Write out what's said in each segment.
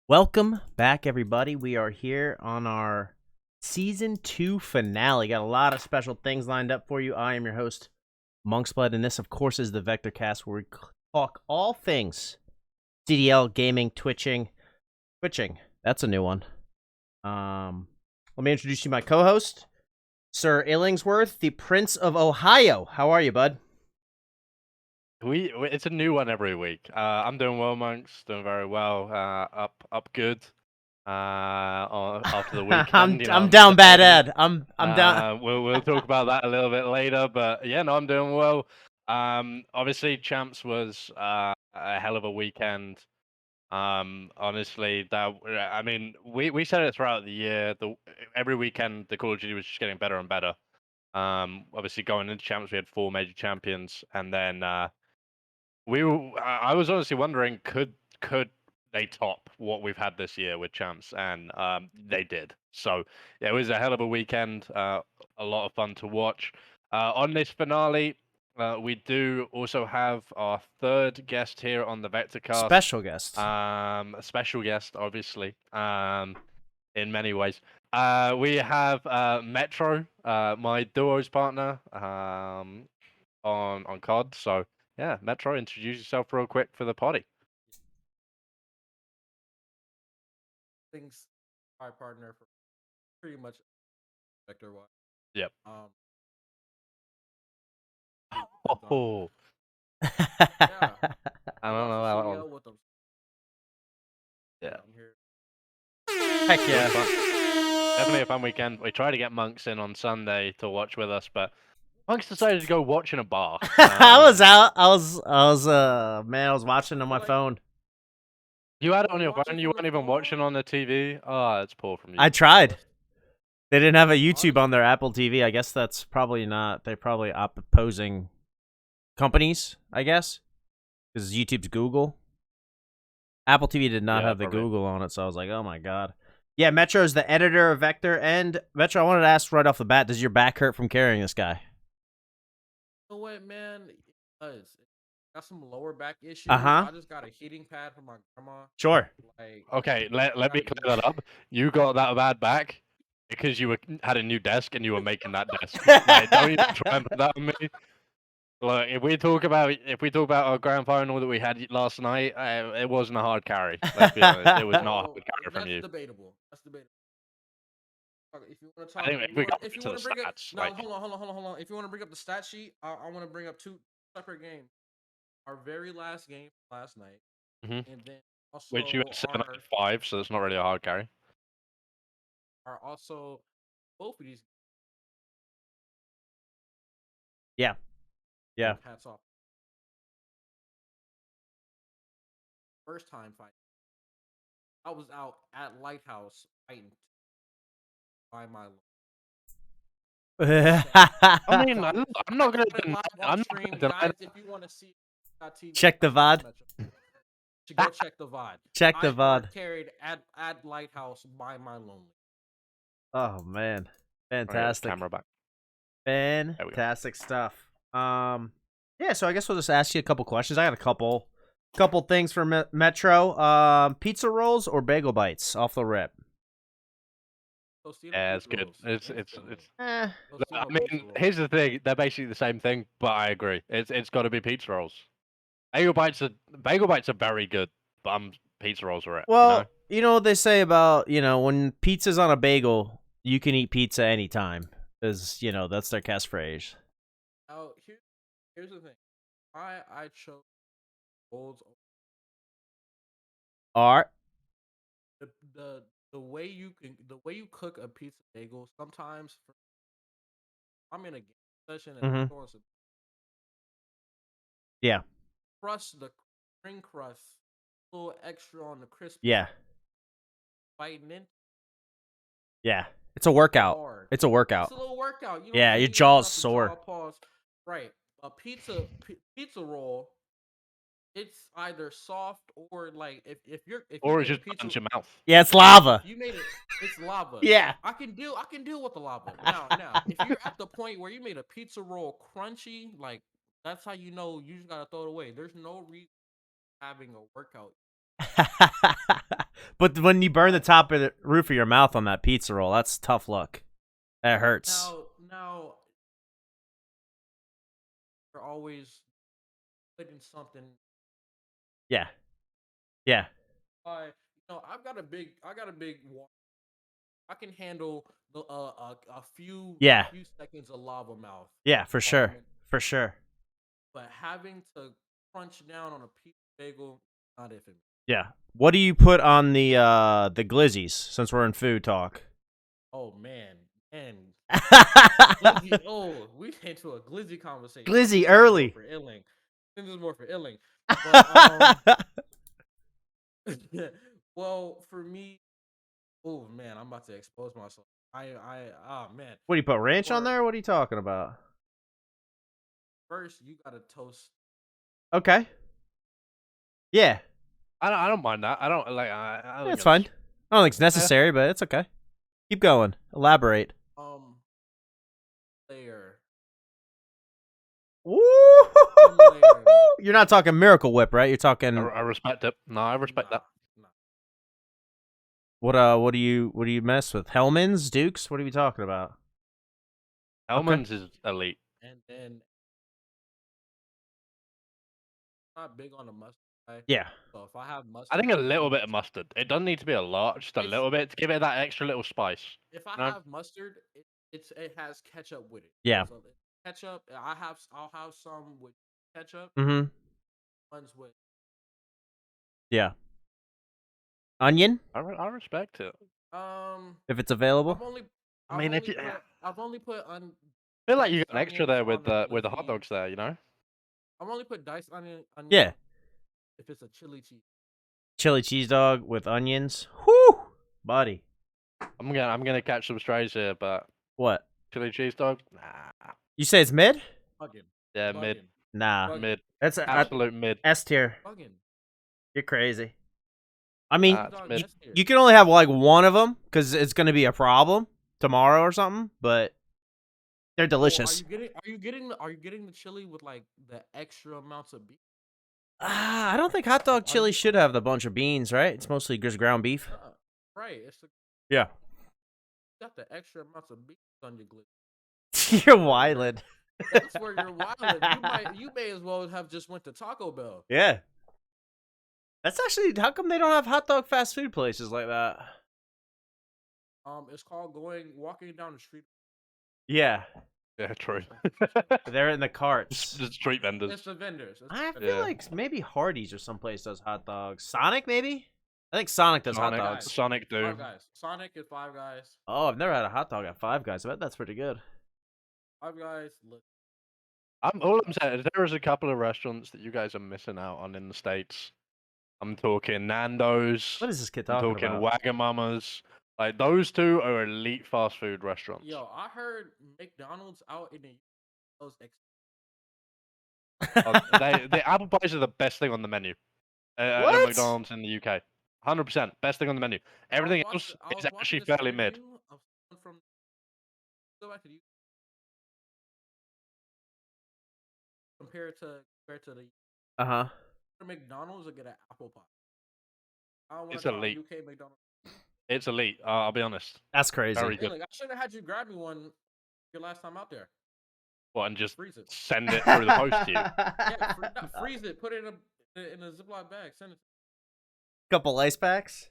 Welcome back, everybody. We are here on our season 2 finale. Got a lot of special things lined up for you. I am your host, Monksblood, and this, of course, is the Vector Cast, where we talk all things CDL, gaming, twitching. That's a new one. Let me introduce you my co-host, Sir Illingsworth, the Prince of Ohio. How are you, bud? It's a new one every week. I'm doing well, monks. Doing very well. Up good. After the weekend, I'm down bad, Ed. I'm down. We'll talk about that a little bit later. But yeah, no, I'm doing well. Obviously, champs was a hell of a weekend. Honestly, I mean, we said it throughout the year. Every weekend, the Call of Duty was just getting better and better. Obviously, going into champs, we had 4 major champions, and then I was honestly wondering, could they top what we've had this year with champs, and they did. So yeah, it was a hell of a weekend. A lot of fun to watch. On this finale, we do also have our third guest here on the VectorCast. Special guest. A special guest, obviously. In many ways. We have Metr0, my duos partner, on COD. So yeah, Metr0, introduce yourself real quick for the party. Things my partner for pretty much vector wise. Yep. Oh. Yeah. I don't know how that one. With them. Yeah. Heck yeah. Definitely a fun weekend. We tried to get Monks in on Sunday to watch with us, but Monks decided to go watch in a bar. I was out. I was watching on my phone. You had it on your phone? You weren't even watching on the TV? Oh, that's poor from you. I tried. They didn't have a YouTube on their Apple TV. I guess that's probably not. They're probably opposing companies, I guess. Because YouTube's Google. Apple TV did not have the probably. Google on it, so I was like, oh my god. Yeah, Metr0 is the editor of Vector, and Metr0, I wanted to ask right off the bat, does your back hurt from carrying this guy? You know what, man? It does. Got some lower back issues. Uh-huh. I just got a heating pad from my grandma. Sure. Like, okay, let me clear that up. You got that bad back because you had a new desk and you were making that desk. Like, don't even try and put that on me. Look, if we talk about our grand final that we had last night, it wasn't a hard carry. Let's be honest, it was not a hard carry from you. That's debatable. If you want to I talk, think if we got if you to want the to bring up, stats, no, like, hold on. If you want to bring up the stat sheet, I want to bring up 2 separate games. Our very last game last night, and then also which you had 7 out of 5, so it's not really a hard carry. Are also both of these. Yeah. Yeah. Hats off. First time fight. I was out at Lighthouse fighting by my. I mean, I'm not gonna deny. Guys, if you want to see, check the VOD. Go check the VOD. Check the VOD. Carried at Lighthouse by my lonely. Oh man, fantastic! Camera back. Fantastic stuff. Yeah. So I guess we'll just ask you a couple questions. I got a couple things for Metr0. Pizza rolls or bagel bites off the rip. Yeah, it's good. It's. I mean, here's the thing: they're basically the same thing, but I agree. It's got to be pizza rolls. Bagel bites are very good, but pizza rolls are it. Well, you know what they say about when pizza's on a bagel, you can eat pizza anytime, because that's their catchphrase. Oh, here's the thing. I chose rolls. Art. The way you cook a pizza bagel, sometimes I'm in a game session and yeah, the ring crust, a little extra on the crisp. Yeah. Biting in. Yeah, it's a workout. It's a workout. It's a little workout. Yeah, your jaw's sore. Right, a pizza roll. It's either soft or like if it's just punch your mouth. Yeah, it's lava. You made it. It's lava. Yeah, I can deal with the lava. Now, if you're at the point where you made a pizza roll crunchy, like that's how you know you just gotta throw it away. There's no reason having a workout. But when you burn the top of the roof of your mouth on that pizza roll, that's tough luck. That hurts. Now, they're always putting something. Yeah. Yeah. I've got a big wall. I can handle a few Yeah. seconds of lava mouth. Yeah, for sure. For sure. But having to crunch down on a pizza bagel, not it for me. Yeah. What do you put on the glizzies since we're in food talk? Oh man. Glizzy, we came to a glizzy conversation. Glizzy early. For Illing. This is more for Illing. But, well, for me, oh man, I'm about to expose myself. Man. What do you put ranch on there? What are you talking about? First, you gotta toast. Okay. Yeah. I don't mind that. I don't like. I don't It's think fine. I don't think it's necessary, but it's okay. Keep going. Elaborate. Layer. Woo! Layer, You're not talking Miracle Whip, right? You're talking. I respect it. No, I respect that. Nah. What do you mess with? Hellman's, Dukes? What are we talking about? Hellman's is elite. And then not big on the mustard. Yeah. So if I have mustard, I think a little bit of mustard. It doesn't need to be a lot, just a little bit to give it that extra little spice. If I have mustard, it has ketchup with it. Yeah. So ketchup, I'll have some with ketchup. Mm-hmm. Ones with. Yeah. Onion? I respect it. If it's available. I've only put on. I feel like you got an extra there with the hot dogs there, you know. I've only put diced onion. Yeah. If it's a chili cheese. Chili cheese dog with onions. Whoo, buddy. I'm gonna catch some strays here, but what? Chili cheese dog? Nah. You say it's mid? Bugging. Yeah, mid. Nah. Bugging. Mid. That's Absolute mid. S tier. Bugging. You're crazy. I mean, mid. you can only have like one of them because it's gonna be a problem tomorrow or something. But they're delicious. Are you getting the chili with like the extra amounts of beef? I don't think hot dog chili should have the bunch of beans, right? It's mostly just ground beef. Right. Yeah. Got the extra amounts of beef on your glizzy. You're wildin'. That's where you're wildin'. You may as well have just went to Taco Bell. Yeah. That's actually, how come they don't have hot dog fast food places like that? It's called walking down the street. Yeah. Yeah, true. They're in the carts. The street vendors. It's the vendors. I feel like maybe Hardee's or someplace does hot dogs. Sonic, maybe? I think Sonic does hot dogs. Sonic do. Five Guys. Sonic is Five Guys. Oh, I've never had a hot dog at Five Guys. I bet that's pretty good. Five Guys. All I'm saying is there is a couple of restaurants that you guys are missing out on in the States. I'm talking Nando's. What is this kid talking about? I'm talking Wagamama's. Like, those two are elite fast food restaurants. Yo, I heard McDonald's out in the the apple pies are the best thing on the menu. At McDonald's in the UK. 100%. Best thing on the menu. Everything else is actually fairly mid. Compared to the McDonald's, will get an apple pie. It's elite. UK McDonald's. It's elite. I'll be honest. That's crazy. Very good. I should have had you grab me one your last time out there. What, and just freeze it. Send it through the post to you? Yeah, freeze it. Put it in a Ziploc bag. Send it. Couple ice packs.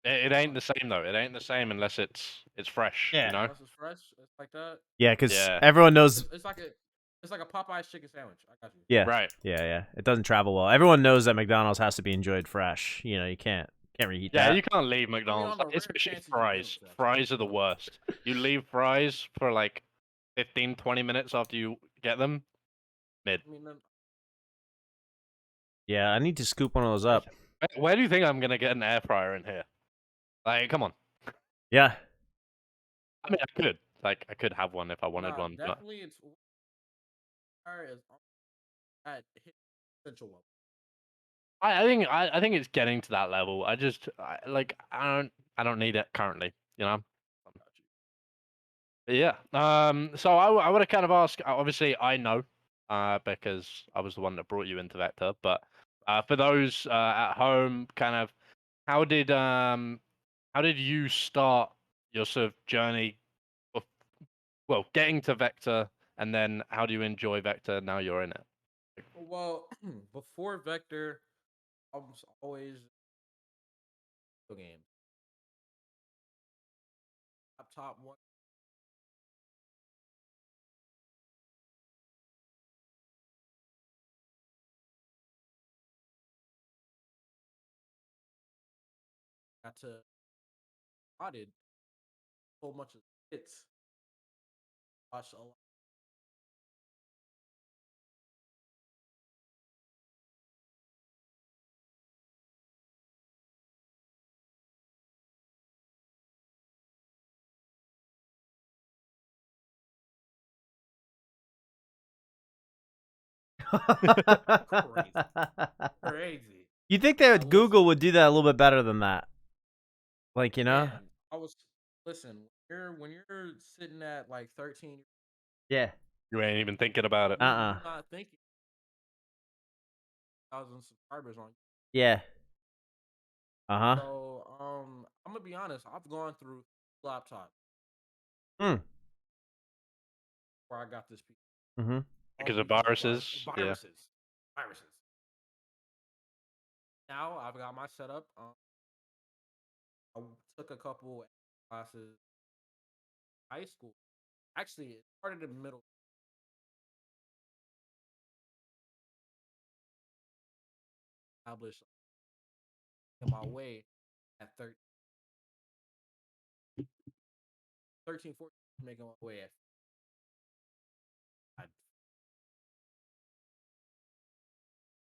It ain't the same though. It ain't the same unless it's fresh. Yeah. You know. Unless it's fresh, it's like that. Yeah, because everyone knows. It's like a Popeye's chicken sandwich. I got you. Yeah. Right. Yeah. It doesn't travel well. Everyone knows that McDonald's has to be enjoyed fresh. You know, you can't reheat that. Yeah, you can't leave McDonald's. Especially fries. Fries are the worst. You leave fries for like 15, 20 minutes after you get them. Mid. Yeah, I need to scoop one of those up. Where do you think I'm gonna get an air fryer in here? Like, come on. Yeah. I mean, I could have one if I wanted one. Definitely, it's at essential level. I think it's getting to that level. I don't need it currently. You know. But yeah. So I would have kind of asked. Obviously, I know, because I was the one that brought you into Vector. But for those at home, kind of how did you start your sort of journey of, well, getting to Vector, and then how do you enjoy Vector now you're in it? Well, before Vector, I was always video games. Laptop one got to spotted a whole bunch of hits. Watched a lot. Crazy. Crazy. You think that Listen, Google would do that a little bit better than that? Like, you know? man, I was listen, when you're sitting at like 13, Yeah. You ain't even thinking about it. Uh-uh. you're not thinking 1,000 subscribers on. Yeah. Uh-huh. So, I'm gonna be honest. I've gone through laptop Mm. where I got this piece. Mm-hmm. Because of Because viruses. Yeah. viruses. Now I've got my setup. I took a couple classes in high school. Actually, it started in middle. Established in my way at 13, 14, making my way at.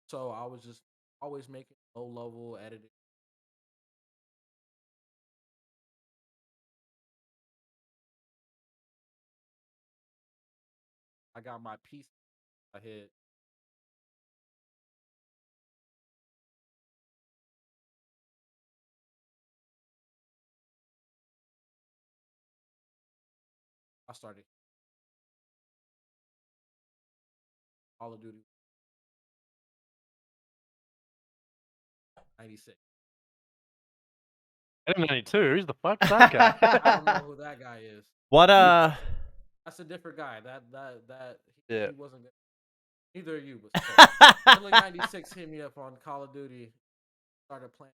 So I was just always making low level editing. I got my piece. I hit. I started Call of Duty 96. M92, who's the fuck's that guy? I don't know who that guy is. What That's a different guy. That Yeah. he wasn't good. Neither of you, but still. 96 hit me up on Call of Duty. Started playing.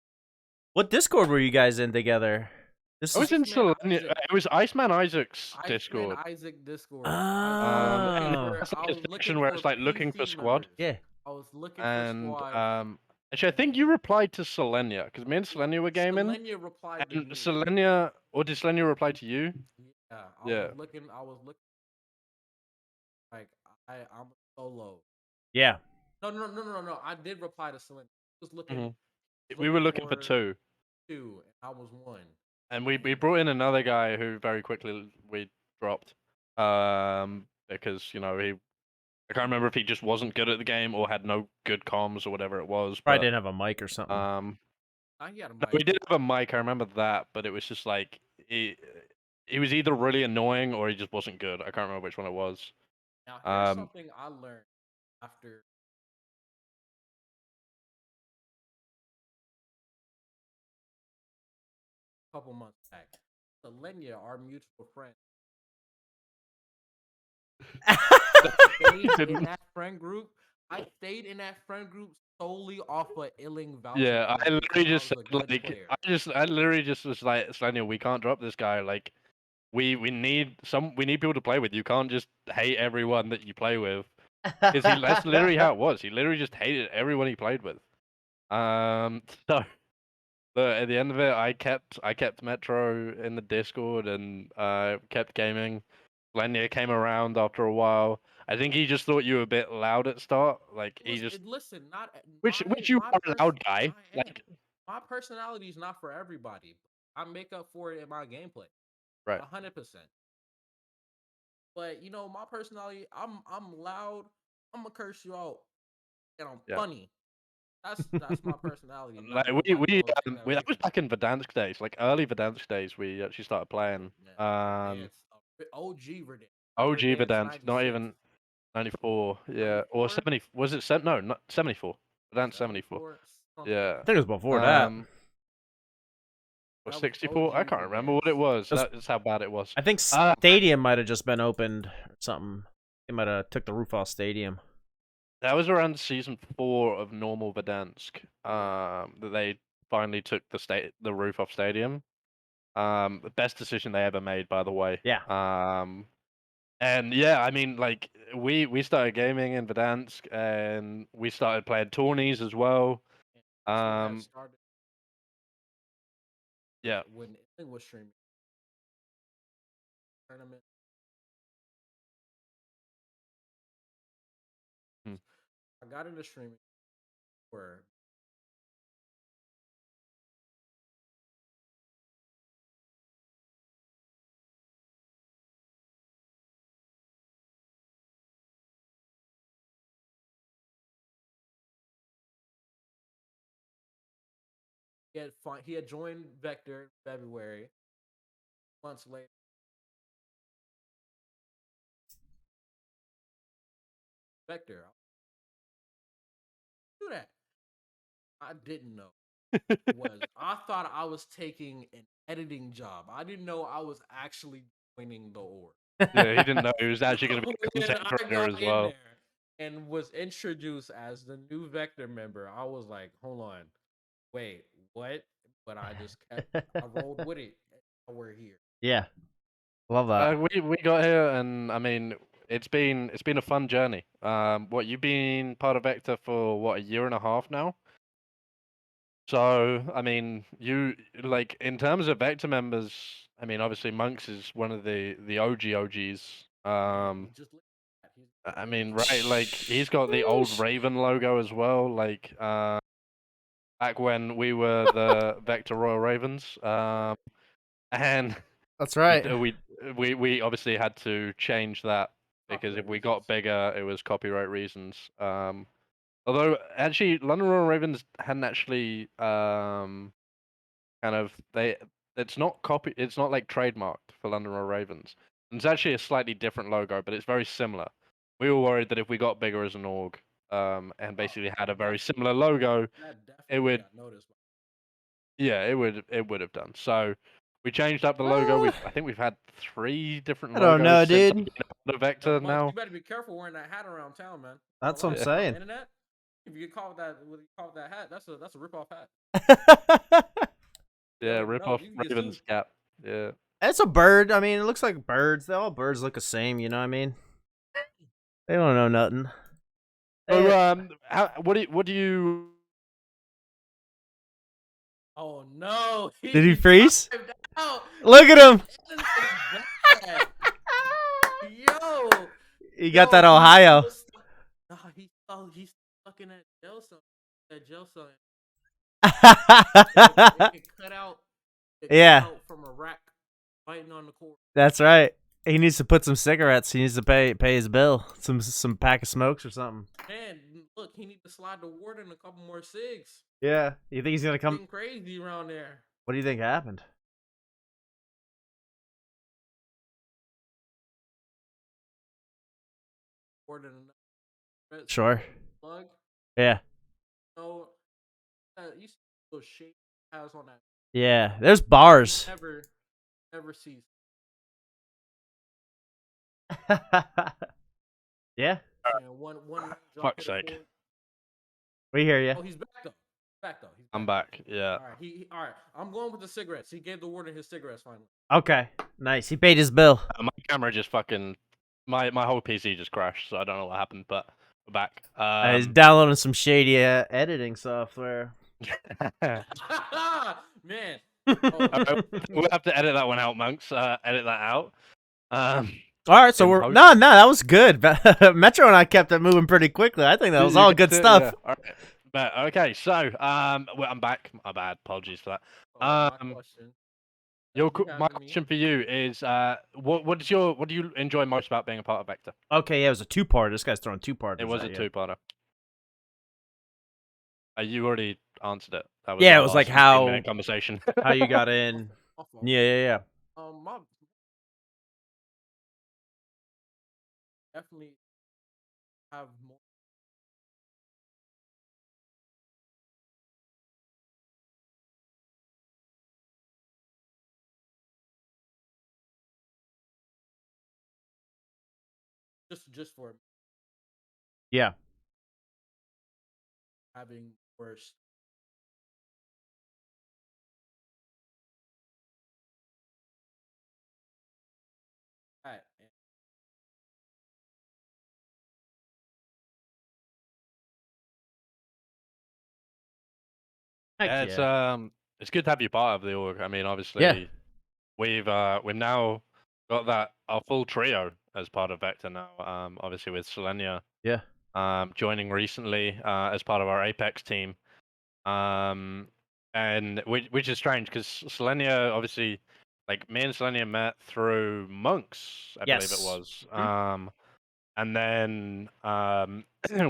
What Discord were you guys in together? I was in Iceman Selenia. Isaac. It was Iceman Isaac's Iceman Discord. Isaac Discord. And Oh. that's like I a was section looking where for it's like looking for PC squad. members. Yeah. I was looking And for squad. actually, I think you replied to Selenia because me and Selenia were gaming. Selenia replied to And me. Selenia, or did Selenia reply to you? Yeah, I Yeah. was looking. Like I'm solo. Yeah. No. I did reply to Selenia. I was looking. We were looking for two. Two, and I was one. And we brought in another guy who very quickly we dropped. Because, you know, I can't remember if he just wasn't good at the game or had no good comms or whatever it was. Probably But didn't have a mic or something. He had a no, mic. we did have a mic, I remember that, but it was just like he was either really annoying or he just wasn't good. I can't remember which one it was. Now here's something I learned after a couple months back. Selenia, our mutual friend, stayed in that friend group. I stayed in that friend group solely off of Illing vouching. Yeah, I literally just said, like I literally just was like, Slania, we can't drop this guy. Like, we need people to play with. You can't just hate everyone that you play with. Because that's literally how it was. He literally just hated everyone he played with. So but at the end of it, I kept Metro in the Discord and kept gaming. Lenya came around after a while. I think he just thought you were a bit loud at start. Like he just listen, not which you are a loud guy. Like my personality is not for everybody. I make up for it in my gameplay. right. 100%. But you know, my personality, I'm loud. I'm gonna curse you out, and I'm funny. That's my personality. Like that was back in Verdansk days, like early Verdansk days. We actually started playing. OG Verdansk. OG Verdansk, not even 94. Yeah, 94? Or 70. Was it no, not 74. Verdansk 74. Yeah, I think it was before that. Or That was 64? I OG can't remember what it Verdansk. was. That's how bad it was. I think Uh, Stadium might have just been opened or something. They might have took the roof off Stadium. That was around season 4 of normal Verdansk. Yeah. That they finally took the roof off Stadium. The best decision they ever made, by the way. Yeah. And yeah, I mean, like we started gaming in Verdansk, and we started playing tourneys as well. That's what had Um, started yeah. when it was streaming tournament. Hmm. I got into streaming where he had joined Vector in February. Months later, Vector, do that. I didn't know. I thought I was taking an editing job. I didn't know I was actually joining the org. Yeah, he didn't know he was actually going to be a When content I creator got as in well. there and was introduced as the new Vector member, I was like, hold on, wait, what? But I just kept, I rolled with it. And we're here. Yeah. Love that. We got here, and I mean, it's been a fun journey. What you've been part of Vector for what, a year and a half now? So I mean, you like in terms of Vector members. I mean, obviously Monks is one of the OGs. And just look at that. He's I the mean, OG. right? Like he's got the old Raven logo as well. Like back when we were the Vector Royal Ravens. And That's we right. d- we obviously had to change that because if Copyright we got reasons. bigger, it was copyright reasons. Although actually, London Royal Ravens hadn't actually kind of it's not it's not like trademarked for London Royal Ravens. It's actually a slightly different logo, but it's very similar. We were worried that if we got bigger as an org, and basically had a very similar logo, That it definitely would got noticed. yeah, it would have done. So we changed up the logo. I think we've had 3 different I don't logos know, since I've dude. been a part of Vector Monks, now. you better be careful wearing that hat around town, man. That's what I'm Gonna lie. Yeah, On the saying. internet, if you get caught with that, hat, that's a rip off hat. You yeah, already rip know off you can get sued. Ravens cap. Yeah. It's a bird. I mean, it looks like birds. All birds look the same. You know what I mean? They don't know nothing. So They- what do you Oh no, Did he he freeze? dived out. Look at him. That is bad. Yo, He got that Ohio. Nah, he's stuck in that jail cell. That jail cell. It get cut out. It cut Yeah, out from a rack biting on the cord. that's right. He needs to put some cigarettes. He needs to pay his bill. Some pack of smokes or something. Man, look, he need to slide the warden a couple more cigs. Yeah. You think he's gonna come? Getting crazy around there. What do you think happened? Warden red Sure. plug. Yeah. No, you see those shape has on that. Yeah. There's bars. Never sees. Yeah. And one drop fuck's hit a sake. cord. We hear you. Oh, he's back though. He's I'm back. Yeah. All right, all right. I'm going with the cigarettes. He gave the warden his cigarettes finally. Okay. Nice. He paid his bill. My camera just fucking my whole PC just crashed, so I don't know what happened, but we're back. He's downloading some shady editing software. Man. Alright, we'll have to edit that one out, monks. Edit that out. All right, so in we're post. no, that was good. Metro and I kept it moving pretty quickly. I think that was all You good get it? stuff. Yeah. All right. But okay, so well, I'm back. My bad. Apologies for that. My question. My question for you is what do you enjoy most about being a part of Vector? Okay, yeah, it was a two-parter. This guy's throwing two-parters. It was a at you. two-parter. You already answered it. That was Yeah, our it was like last how 15-minute conversation. how you got in. Yeah. My definitely have more. just for Yeah. having worse. That and Heck Yeah, yeah. it's good to have you part of the org. I mean, Yeah. obviously, we've now got that our full trio as part of Vector now. Obviously with Selenia Yeah. joining recently as part of our Apex team. And which is strange because Selenia obviously, like me and Selenia met through Monks, I believe it Yes. was. Mhm. And then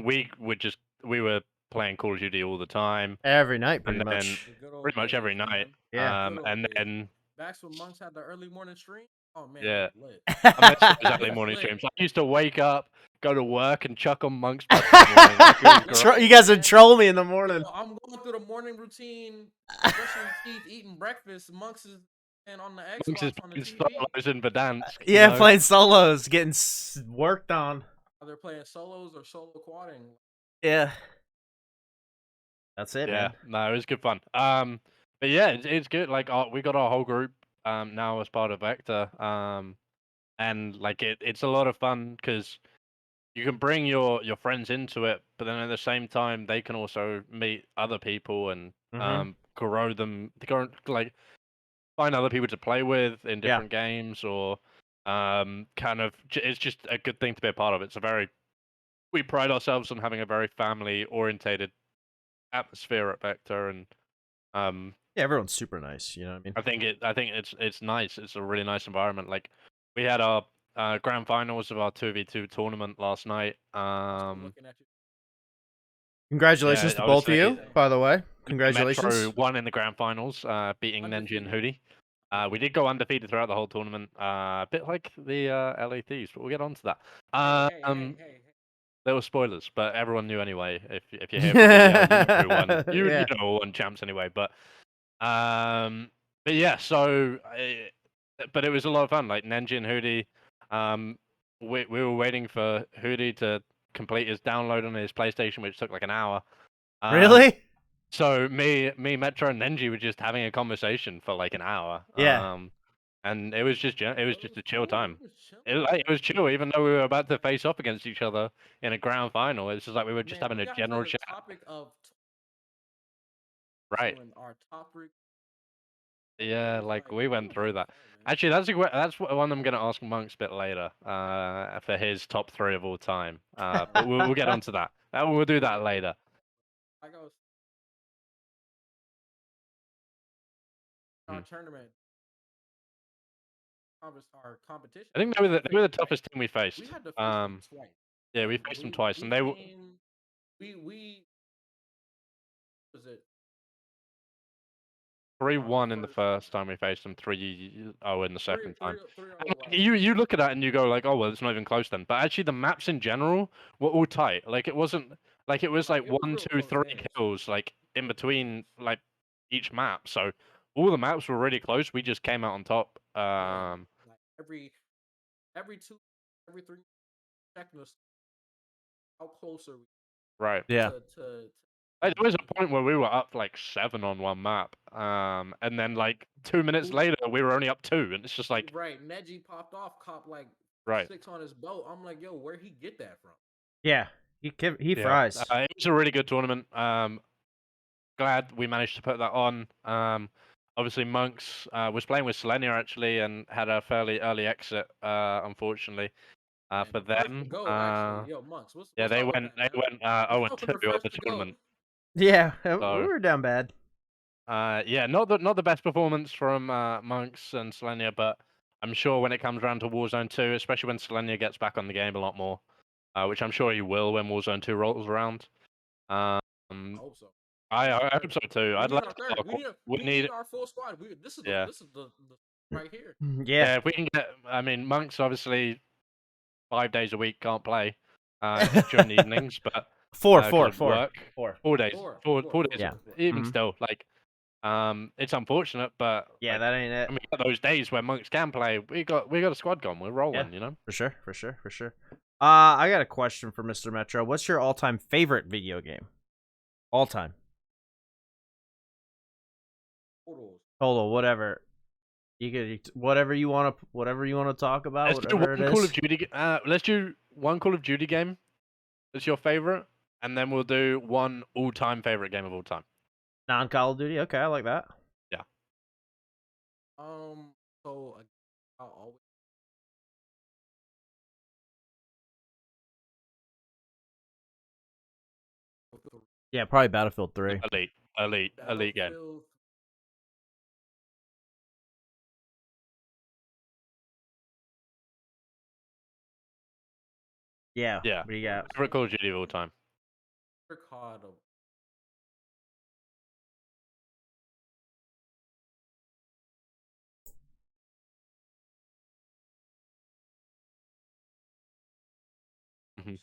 we were playing Call of Duty all the time, Every night, pretty and then much. the good old pretty much every days, night. man. Yeah. Good old And days. then Back when Monks had the early morning stream. Oh man, yeah, it was lit. I miss those It early was morning lit. streams. I used to wake up, go to work, and chuck on Monk's Blood for the morning. Like it was great. You guys would Man. troll me in the Yo, morning. I'm going through the morning routine, brushing teeth, eating breakfast. Monks is and on the Monks is Xbox on the playing TV. solos in Verdansk, you Yeah, know. playing solos, getting worked on. They're playing solos or solo quadding. Yeah. That's it, Yeah, man. no, it was good fun. But yeah, it's good. Like we got our whole group now as part of Vector. And like it's a lot of fun because you can bring your friends into it, but then at the same time they can also meet other people and Mhm. grow them, like find other people to play with in Yeah. different games or kind of it's just a good thing to be a part of. We pride ourselves on having a very family orientated atmosphere at Vector, and um Yeah, everyone's super nice, you know what I mean? I think it's nice. It's a really nice environment. Like we had our grand finals of our 2v2 tournament last night. Still looking at you. Congratulations Yeah, to both of obviously you, by the way. Metro Congratulations. won in the grand finals, beating Nenji and Undefeated. Hootie. We did go undefeated throughout the whole tournament, a bit like the LA Thieves, but we'll get on to that. Hey. There were spoilers, but everyone knew anyway. If you're here for BBL, you know who won. You Yeah. know who won champs anyway. Um, but yeah, so but it was a lot of fun. Like Nenji and Hootie, we were waiting for Hootie to complete his download on his PlayStation, which took like an hour. Really? So Metro, and Nenji were just having a conversation for like an hour. Yeah. And it was just But it a was chill cool. time. It was chill. It was chill, even though we were about to face off against each other in a grand final. It's just like we were just Man, having we a got to general the chat. topic of Right. doing our top three. Yeah, It's like like we we went were through having that. fun, man. Actually, that's one I'm gonna ask Monks a bit later. For his top three of all time. But we'll get onto that. We'll do that later. Like I was Hmm. our tournament, our competition. I think We had to they face were the them twice. toughest team we faced. We had to face them twice. Yeah, we And faced them twice, we and they were came. We was it 3-1 in the first first time we faced them, 3-0 in the second time. 3-0 And last. like, you look at that and you go like, oh well, it's not even close then. But actually, the maps in general were all tight. Like it wasn't like it was Like like it was one, real two, close three games. kills like in between like each map. So all the maps were really close. We just came out on top. Yeah, like every two, every three seconds, how close are we Right. Yeah. to Like, there was a point where we were up like 7 on one map, and then like 2 minutes later we were only up 2, and it's just like right? Neji popped off, cop like right. 6 on his boat. I'm like, yo, where he get that from? Yeah. He Yeah, fries. it was a really good tournament. Glad we managed to put that on. Obviously, Monks was playing with Selenia actually and had a fairly early exit, unfortunately, Man, for the first to them. go actually. Yo, Monks, Yeah, what's up with that, they man? went 0-2 The on first the to go. tournament. Yeah, we So were down bad. yeah, not the best performance from Monks and Selenia, but I'm sure when it comes around to Warzone 2, especially when Selenia gets back on the game a lot more, which I'm sure he will when Warzone 2 rolls around. I Um, hope so. I hope so too. We I'd need like our to third. we We need need our full squad. yeah. This is the right here. Yeah. Yeah, if we can get, I mean, Monks obviously 5 days a week can't play during the evenings, but Four, because four, of four, work, four. 4 days, Four, four four, four four, days. Yeah. four, four. Even Mhm. still, like, it's unfortunate, but Yeah, like that ain't it. when we get those days where Monks can play, we got a squad gone. We're Yeah. rolling, you know. For sure, for sure, for sure. I got a question for Mr. Metro. What's your all-time favorite video game? All time. Totals. Total, whatever. You could whatever you want to talk about, Let's do whatever it one Call of is. Duty. Let's do one Call of Duty game that's your favorite, and then we'll do one all-time favorite game of all time. Non-Call of Duty. Okay, I like that. Yeah. So I'll always Yeah, probably Battlefield 3. Elite game. Battlefield. Yeah. Yeah. What do you got? Favorite Call of Duty of all time. COD. Mhm.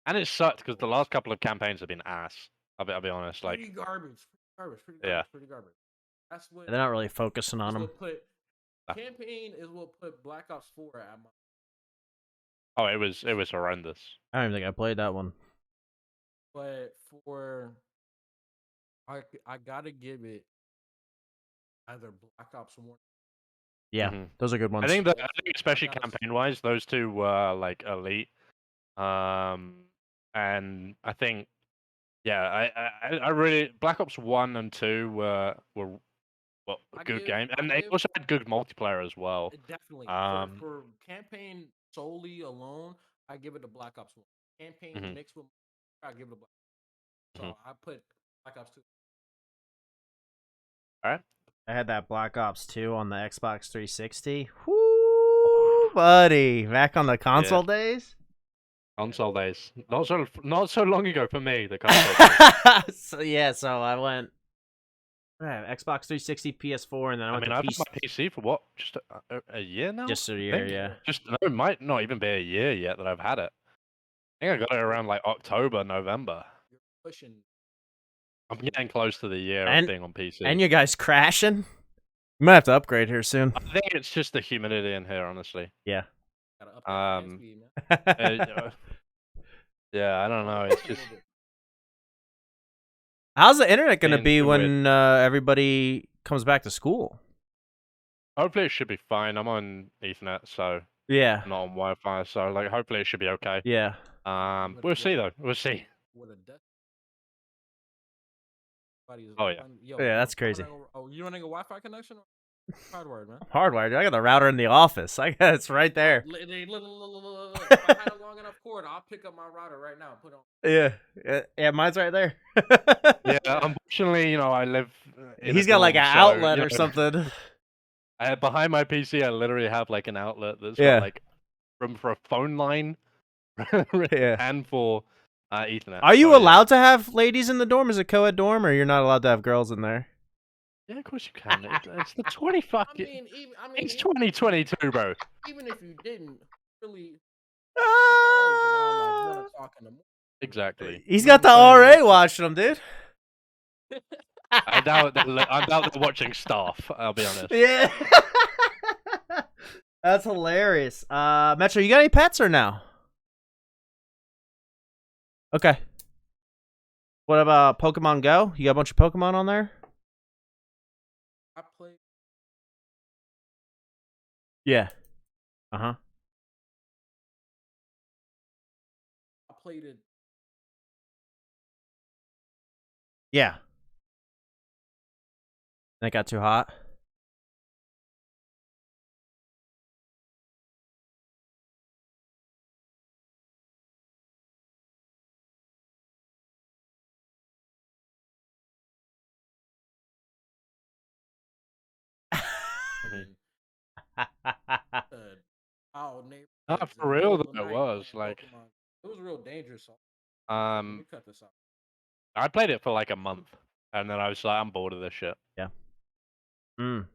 And it sucked because the last couple of campaigns have been ass. I'll be honest. Like, Pretty garbage. yeah. Pretty garbage. That's what. They're not really focusing on That's them. what put Ah. campaign is what put Black Ops 4 at my. Oh, it was horrendous. I don't even think I played that one. But I gotta give it either Black Ops 1. Yeah, Mhm. those are good ones. I think especially gotta- campaign-wise, those two were like elite. And I think, yeah, I really Black Ops 1 and 2 were well I good give- game, I and they give- also had good multiplayer as well. Definitely Um, for campaign solely alone, I give it to Black Ops 1. Campaign Mhm. mixed with, I give it to Black. So Mhm. I put Black Ops 2. All right. I had that Black Ops 2 on the Xbox 360. Whoo, buddy. Back on the console days? Console days, not so long ago for me. The console days. So I went Xbox 360, PS4, and then I I went mean, to I've had PC. my PC for what, just a year now. Just a I year, think? yeah. Just no, it might not even be a year yet that I've had it. I think I got it around like October, November. You're pushing. I'm getting close to the year And- of being on PC. And you guys crashing? You might have to upgrade here soon. I think it's just the humidity in here, honestly. Yeah. Gotta up that fan speed, man. Yeah, I don't know. It's just How's the internet going to being be too weird. when everybody comes back to school? Hopefully it should be fine. I'm on Ethernet, so Yeah. not on Wi-Fi, so like hopefully it should be okay. Yeah. We'll see though. We'll see. With a death. Oh, yeah. Yeah, that's crazy. Oh, you running a Wi-Fi connection? Hardwired, man. Hardwired. Dude. I got the router in the office. It's right there. Look. If I had a long enough cord, I'll pick up my router right now and put it on. Yeah, mine's right there. Yeah, unfortunately, I live. In He's a got like dorm, an so, outlet or something. Behind my PC, I literally have like an outlet that's Yeah. got like room for a phone line Yeah. and for Ethernet. Are you So, yeah. allowed to have ladies in the dorm? Is it co-ed dorm, or you're not allowed to have girls in there? Yeah, of course you can. It's the 20 I fucking. mean, It's 2022, bro. even if you didn't really, Ah! want to talk in the morning. Exactly. He's You know got the what I'm saying? RA watching him, dude. I doubt they're watching Staff. I'll be honest. Yeah. That's hilarious. Metro, you got any pets or no? Okay. What about Pokemon Go? You got a bunch of Pokemon on there? I played. Yeah. Uh-huh. I played it. Yeah. That got too hot. Not for real though, it was like. It was real dangerous. Let me cut this off. I played it for like a month, and then I was like, I'm bored of this shit. Yeah. Mm.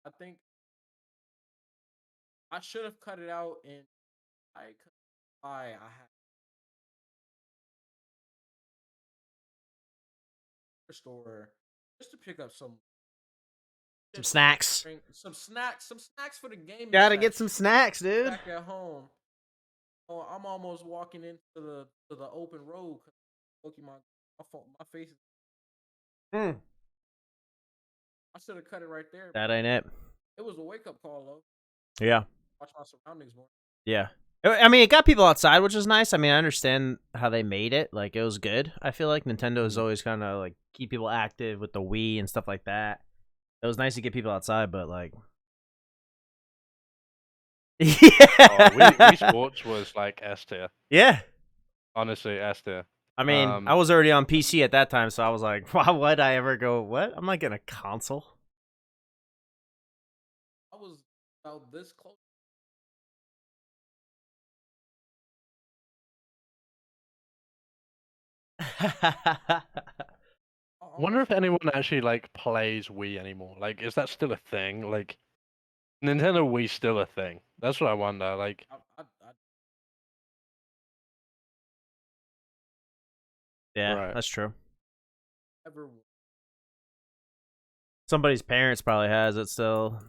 I think I should have cut it out, and I had a store just to pick up some Some snacks. some snacks for the gaming Gotta get section some snacks, dude. back at home. Oh, I'm almost walking into the open road. Pokemon, my face. Mm. I should have cut it right there. That ain't it. It was a wake up call though. Yeah. Watch my surroundings more. Yeah. I mean, it got people outside, which is nice. I mean, I understand how they made it. Like, it was good. I feel like Nintendo is always kind of like keep people active with the Wii and stuff like that. It was nice to get people outside, but like, Oh, yeah, Wii Sports was like S tier. yeah. Honestly, S tier. I mean, I was already on PC at that time, so I was like, why would I ever go? What? I'm not getting a console. I was about this close. Wonder if anyone actually like plays Wii anymore. Like, is that still a thing? Like, Nintendo Wii still a thing? That's what I wonder. Like, Yeah, right. that's true. Ever Somebody's parents probably has it still.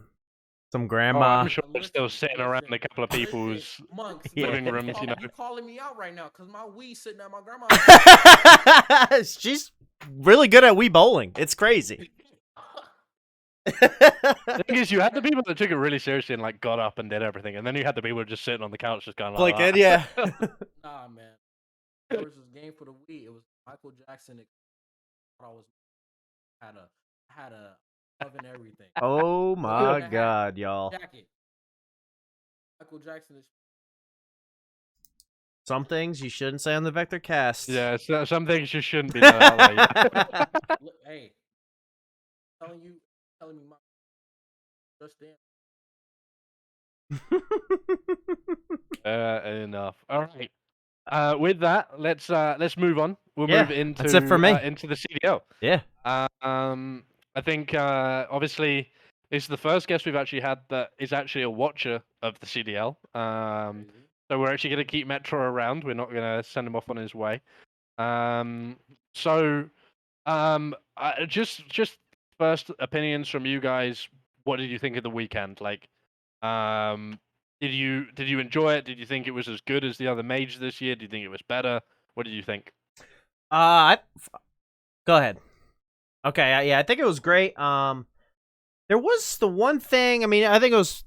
Some Oh, grandma. I'm sure they're still sitting around a couple of people's Monks, living rooms, you know. You calling me out right now because my Wii sitting at my grandma's. She's really good at Wii bowling. It's crazy. The thing is, you had the people that took it really seriously and like got up and did everything, and then you had the people just sitting on the couch just going like Like that. it, yeah. Nah, man. Versus game for the Wii, it was Michael Jackson. I had a oven everything. Oh my god, y'all. Jacket. Michael Jackson is. Some things you shouldn't say on the Vector Cast. Yeah, so, some things you shouldn't be doing. Yeah. Look, hey, telling me my just then. Enough. All right. With that, let's move on. We'll move into that's it for me. Into the CDL. Yeah. I think obviously this is the first guest we've actually had that is actually a watcher of the CDL. So we're actually going to keep Metr0 around. We're not going to send him off on his way. Just first opinions from you guys. What did you think of the weekend? Like, did you enjoy it? Did you think it was as good as the other majors this year? Do you think it was better? What did you think? Go ahead. Okay, yeah, I think it was great. There was the one thing. I mean, I think it was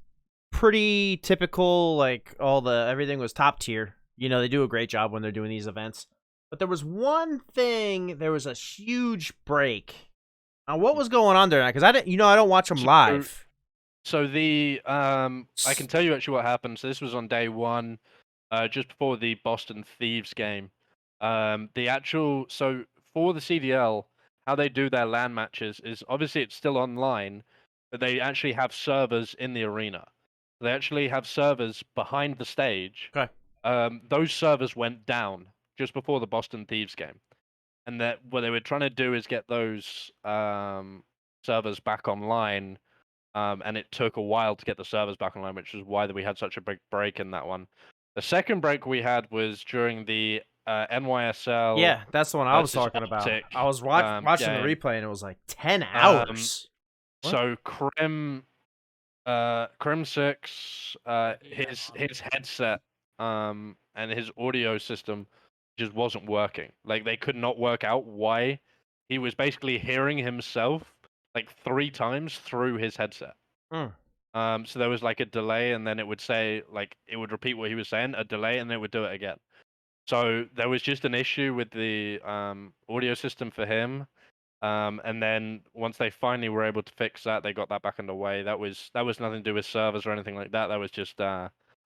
pretty typical. Like everything was top tier. You know, they do a great job when they're doing these events. But there was one thing. There was a huge break. Now, what was going on there? Because I don't watch them live. So I can tell you actually what happened. So this was on day one, just before the Boston Thieves game. For the CDL, how they do their LAN matches is obviously it's still online, but they actually have servers in the arena. They actually have servers behind the stage. Okay. Those servers went down just before the Boston Thieves game, and that what they were trying to do is get those servers back online. And it took a while to get the servers back online, which is why we had such a big break in that one. The second break we had was during the NYSL. Yeah, that's the one I was talking about. I was watching the replay, and it was like 10 hours. So Crim 6, his headset and his audio system just wasn't working. Like, they could not work out why. He was basically hearing himself like 3 times through his headset. So there was like a delay, and then it would say, like, it would repeat what he was saying, a delay, and then it would do it again. So there was just an issue with the audio system for him. And then once they finally were able to fix that, they got that back underway. That was nothing to do with servers or anything like that. That was just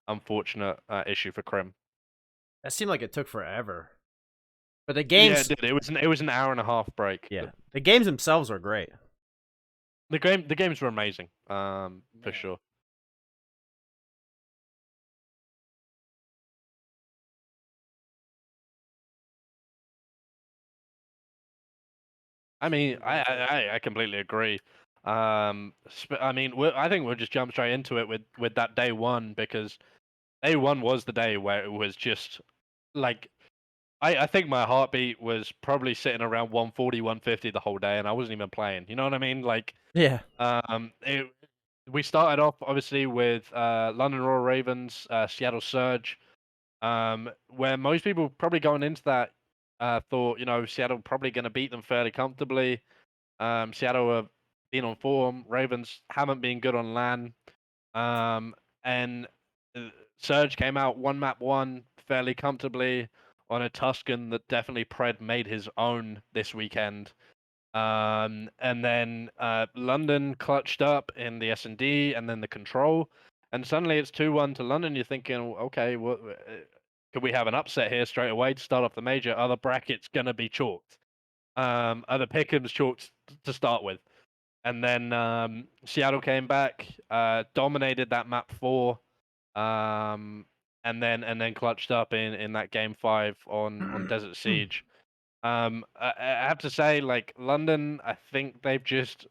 unfortunate issue for Crim. That seemed like it took forever. But the games, yeah, it did. It was an hour and a half break. Yeah, the games themselves are great. The games were amazing, for sure. I mean, I completely agree. I mean, I think we'll just jump straight into it with that day one, because day one was the day where it was just like I think my heartbeat was probably sitting around 140, 150 the whole day, and I wasn't even playing. You know what I mean? Like, Yeah. we started off obviously with London Royal Ravens, Seattle Surge, where most people probably going into that thought, Seattle probably going to beat them fairly comfortably. Seattle have been on form. Ravens haven't been good on LAN. And Surge came out one map one fairly comfortably on a Tuscan that definitely Pred made his own this weekend. And then London clutched up in the S&D and then the control, and suddenly it's 2-1 to London. You're thinking, okay, what could we have an upset here straight away to start off the major? Are the brackets gonna be chalked? Are the pick'ems chalked to start with? And then Seattle came back, dominated that map 4, and then clutched up in that game 5 on Desert Siege. I have to say, like London, I think they've just.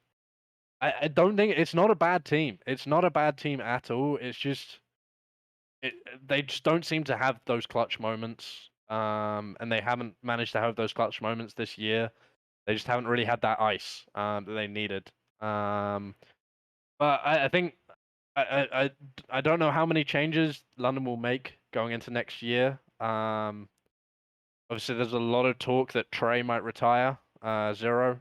I don't think it's not a bad team. It's not a bad team at all. It's just they just don't seem to have those clutch moments. And they haven't managed to have those clutch moments this year. They just haven't really had that ice that they needed. But I think I don't know how many changes London will make going into next year. Obviously, there's a lot of talk that Trey might retire. Zero.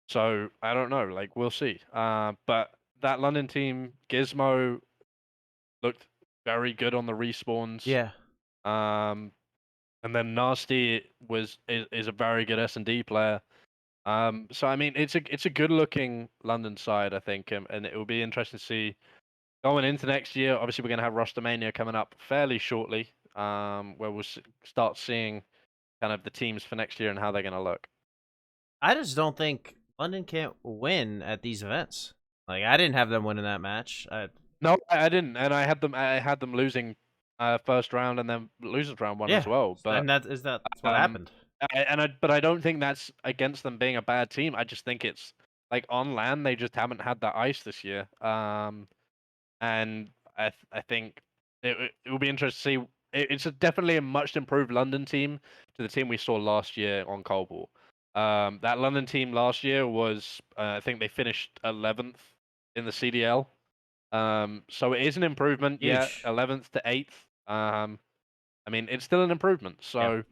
So I don't know. Like we'll see. But that London team, Gizmo looked very good on the respawns. Yeah. And then Nasty is a very good S&D player. So I mean, it's a good looking London side, I think, and it will be interesting to see going into next year. Obviously, we're gonna have Rostermania coming up fairly shortly, where we'll start seeing kind of the teams for next year and how they're gonna look. I just don't think London can't win at these events. Like, I didn't have them winning that match. No, I didn't, and I had them losing first round and then losers round one as Yeah, well. and But that's what um, happened. but I don't think that's against them being a bad team. I just think it's like on land they just haven't had that ice this year. And I think it will be interesting to see. It's definitely a much improved London team to the team we saw last year on Cold War. That London team last year was I think they finished 11th in the CDL. So it is an improvement, yeah, Huge. 11th to 8th. I mean, it's still an improvement. Yeah.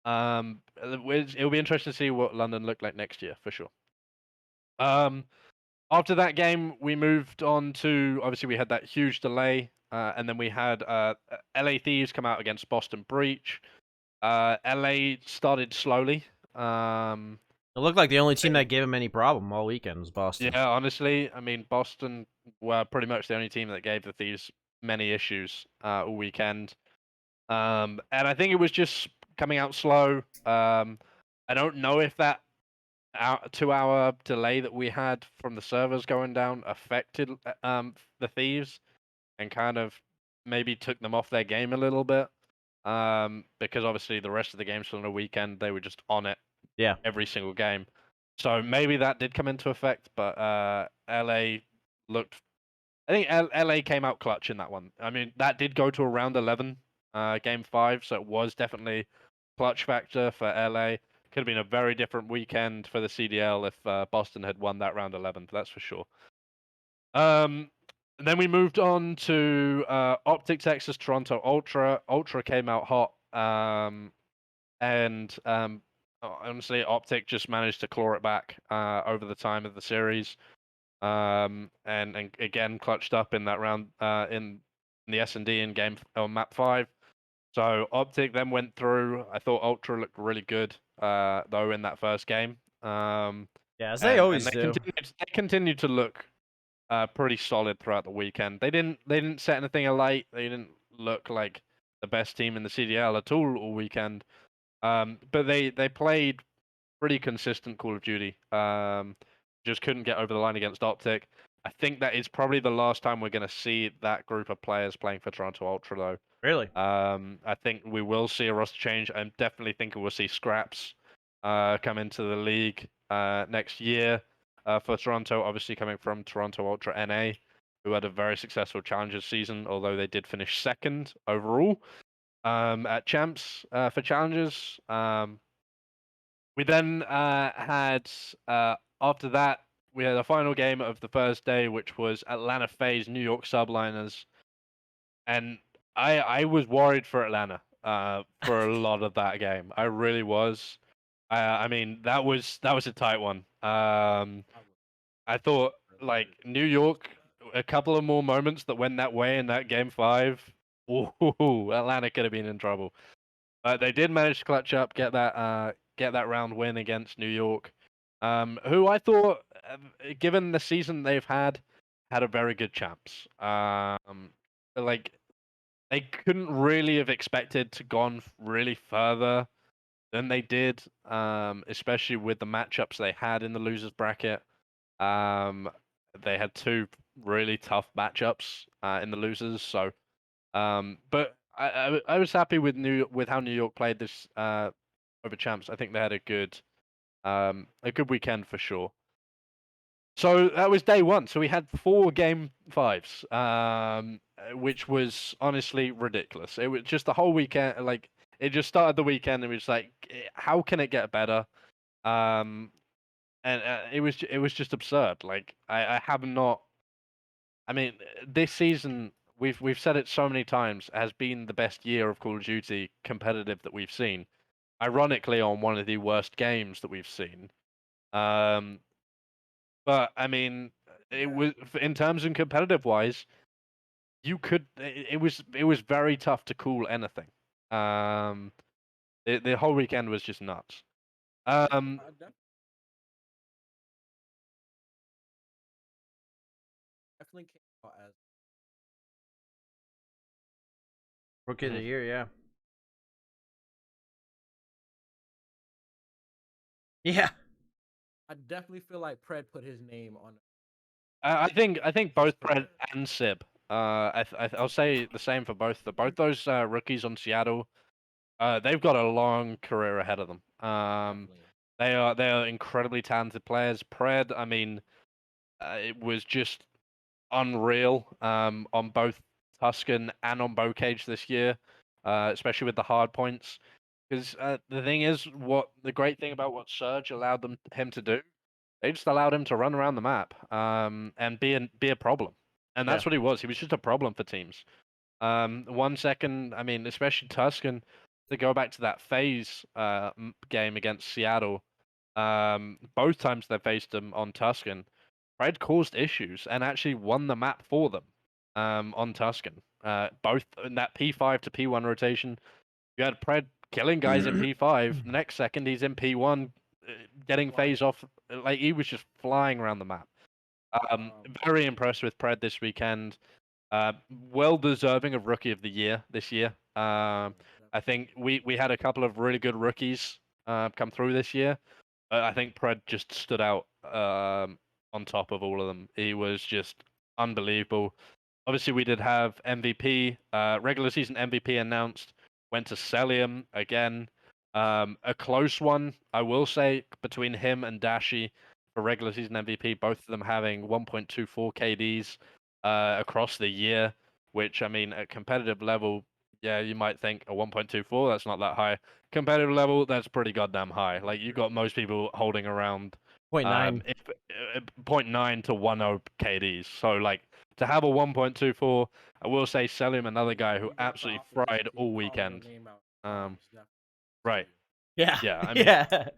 So it'll be interesting to see what London look like next year for sure. After that game, we moved on to obviously we had that huge delay, and then we had LA Thieves come out against Boston Breach. LA started slowly. It looked like the only team that gave him any problem all weekend was Boston. Yeah, honestly, I mean Boston were pretty much the only team that gave the Thieves many issues all weekend. And I think it was just coming out slow. I don't know if that 2-hour delay that we had from the servers going down affected the Thieves and kind of maybe took them off their game a little bit. Because obviously the rest of the games from the weekend they were just on it Yeah. every single game. So maybe that did come into effect, but LA looked. I think LA came out clutch in that one. I mean, that did go to a round 11, game 5, so it was definitely clutch factor for LA. Could have been a very different weekend for the CDL if Boston had won that round 11. That's for sure. Then we moved on to Optic Texas Toronto Ultra. Ultra came out hot, and honestly, Optic just managed to claw it back over the time of the series. And again clutched up in that round in the S&D in game on map 5. So Optic then went through. I thought Ultra looked really good though in that first game. Yeah, as they And always do. they continued to look pretty solid throughout the weekend. They didn't set anything alight. They didn't look like the best team in the CDL at all weekend. But they played pretty consistent Call of Duty. Just couldn't get over the line against Optic. I think that is probably the last time we're going to see that group of players playing for Toronto Ultra, though. Really? I think we will see a roster change. I'm definitely thinking we'll see Scraps come into the league next year for Toronto, obviously coming from Toronto Ultra NA, who had a very successful Challengers season, although they did finish second overall. at champs for challenges. We then had after that we had the final game of the first day, which was Atlanta FaZe New York Subliners, and I was worried for Atlanta for a lot of that game. I really was. I mean that was a tight one. I thought like New York, a couple of more moments that went that way in that game 5. Ooh, Atlanta could have been in trouble. They did manage to clutch up, get that round win against New York, who I thought, given the season they've had a very good champs. Like they couldn't really have expected to gone really further than they did, especially with the matchups they had in the losers bracket. They had 2 really tough matchups in the losers, so but I was happy with how New York played this over champs. I think they had a good weekend for sure. So that was day 1. So we had 4 game 5s, which was honestly ridiculous. It was just the whole weekend. Like it just started the weekend, and it was like, how can it get better? And it was just absurd. Like I have not. I mean, this season we've said it so many times has been the best year of Call of Duty competitive that we've seen. Ironically, on one of the worst games that we've seen. But I mean, it was in terms of competitive wise, you could. It was very tough to call anything. The whole weekend was just nuts. Definitely came out as Rookie of the year, yeah. Yeah. I definitely feel like Pred put his name on. I think both for Pred and Sib. I'll say the same for both those rookies on Seattle. They've got a long career ahead of them. Definitely. They are incredibly talented players. Pred, I mean, it was just unreal on both Tuscan and on Bocage this year, especially with the hard points. Because the thing is, what the great thing about what Surge allowed him to do, they just allowed him to run around the map and be a problem, and that's Yeah. what he was. He was just a problem for teams. 1 second, I mean, especially Tuscan, to go back to that phase game against Seattle. Both times they faced him on Tuscan, Pred caused issues and actually won the map for them on Tuscan. Both in that P5 to P1 rotation, you had Pred killing guys in P5. The next second, he's in P1, getting phase off. Like he was just flying around the map. Very impressed with Pred this weekend. Well deserving of Rookie of the Year this year. I think we had a couple of really good rookies come through this year. I think Pred just stood out on top of all of them. He was just unbelievable. Obviously, we did have MVP, regular season MVP announced. Went to Celium again. A close one, I will say, between him and Dashi for regular season MVP. Both of them having 1.24 KDs across the year, which I mean, at competitive level, yeah, you might think a 1.24, that's not that high. Competitive level, that's pretty goddamn high. Like you got most people holding around 0.9. 0.9 to 1.0 KDs. So like to have a 1.24, I will say Selim, another guy who absolutely fried all weekend. Right. Yeah. Yeah, I mean, yeah.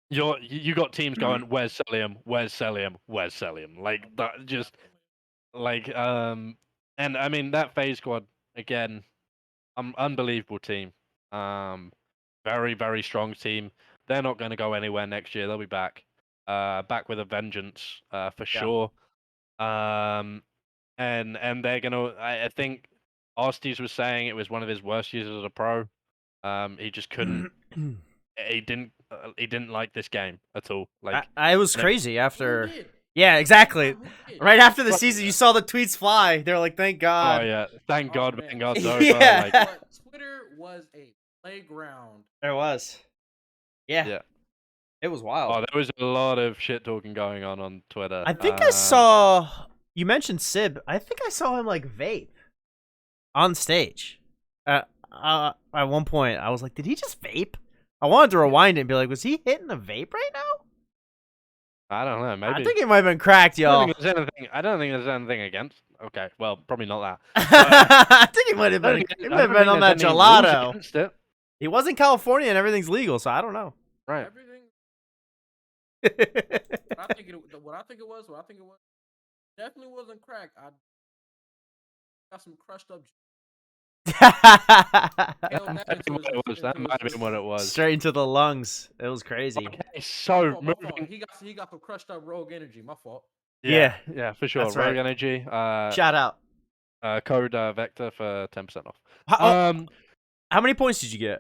you got teams going, where's Celium? Where's Celium? Where's Celium? Like that, just like and I mean that phase squad again, unbelievable team. Very very strong team. They're not going to go anywhere next year. They'll be back, back with a vengeance, for Yeah. sure. And they're gonna. I think Arstes was saying it was one of his worst years as a pro. He just couldn't. He didn't like this game at all. Like I was and crazy after. Who did? Yeah, exactly. Who did? Right after the Right. season, you saw the tweets fly. They're like, "Thank Oh God." yeah, thank Oh, God man. Vanguard's Yeah. over. Like But Twitter was a playground. There was. Yeah. yeah. It was wild. Oh, there was a lot of shit talking going on Twitter. I think I saw. You mentioned Sib. I think I saw him like vape on stage. at one point I was like, did he just vape? I wanted to rewind it and be like, was he hitting a vape right now? I don't know. Maybe. I think it might have been cracked, I don't y'all. think there's anything. I don't think there's anything against. Okay, well, probably not that. I think he might have I been. don't He think- might I have don't been think on that there's any rules gelato. against it. He was in California and everything's legal, so I don't know. Right. Everything. What I think it was. Definitely wasn't crack. I got some crushed up. Scaled That that might be into what his- it was. That into might have his- been what it was. Straight into the lungs. It was crazy. Okay, so My fault. moving. He got some crushed up rogue energy. My fault. Yeah. Yeah, for sure. That's Rogue right. Energy. Shout out. Code Vector for 10% off. How many points did you get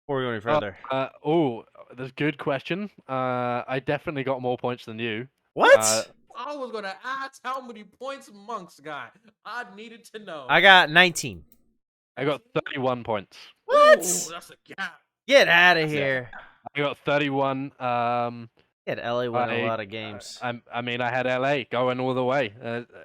before we go any further? That's a good question. I definitely got more points than you. What? I was gonna ask how many points Monks got. I needed to know. I got 19. I got 31 points. What? Ooh, that's a gap. Get out of That's a here. I got 31. Had LA winning a I- lot of games. I mean, I had LA going all the way.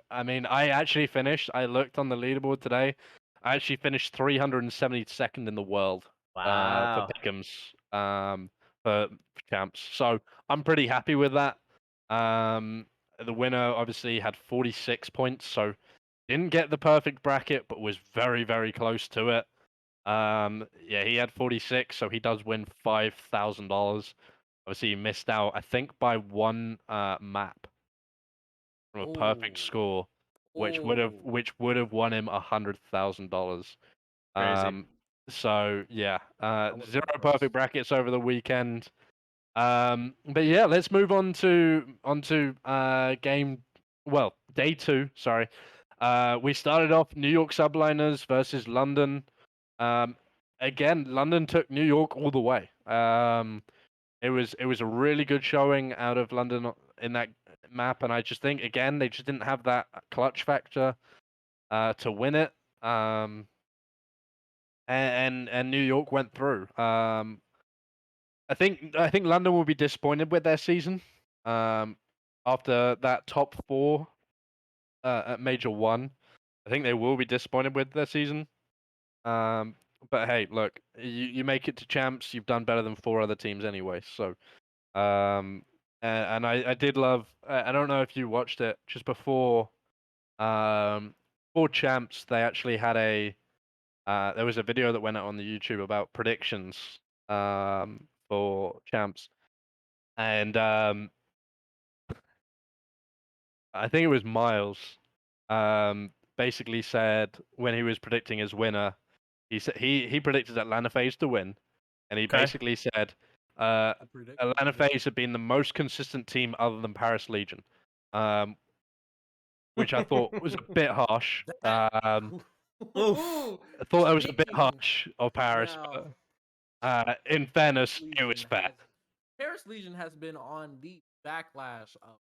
I mean, I actually finished. I looked on the leaderboard today. I actually finished 372nd in the world for Wow. pick'ems for champs. So I'm pretty happy with that. The winner obviously had 46 points, so didn't get the perfect bracket, but was very, very close to it. Yeah, he had 46, so he does win $5,000. Obviously, he missed out, I think, by one map from a perfect Ooh. score, which Ooh. would have won him $100,000. Crazy. So yeah, was 0 impressed. perfect brackets over the weekend. But yeah, let's move on to day 2. Sorry. We started off New York Subliners versus London. Again, London took New York all the way. It was a really good showing out of London in that map, and I just think again they just didn't have that clutch factor to win it. And New York went through. I think London will be disappointed with their season. After that top 4 at Major 1, I think they will be disappointed with their season. But hey, look, you make it to champs, you've done better than 4 other teams anyway. So, and I did love. I don't know if you watched it just before. For champs, they actually had a. There was a video that went out on the YouTube about predictions. For champs, and I think it was Miles. Basically said when he was predicting his winner, he said he predicted Atlanta FaZe to win, and he Okay. basically said Atlanta FaZe had been the most consistent team other than Paris Legion, which I thought was a bit harsh. I thought that was a bit harsh of Paris, but in fairness, it was fair. Paris Legion has been on the backlash of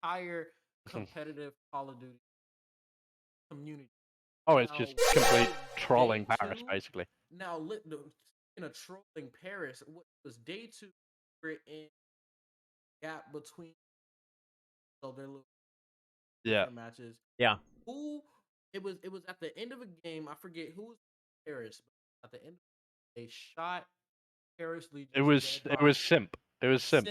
entire competitive Call of Duty community. Oh, it's just Now, complete day trolling Paris, 2, basically. Now, in a trolling Paris, what was day 2? We're in gap between their little matches. Yeah. Who it was at the end of a game. I forget who was Paris, but at the end they shot Paris Legion. It was Simp. It was Simp.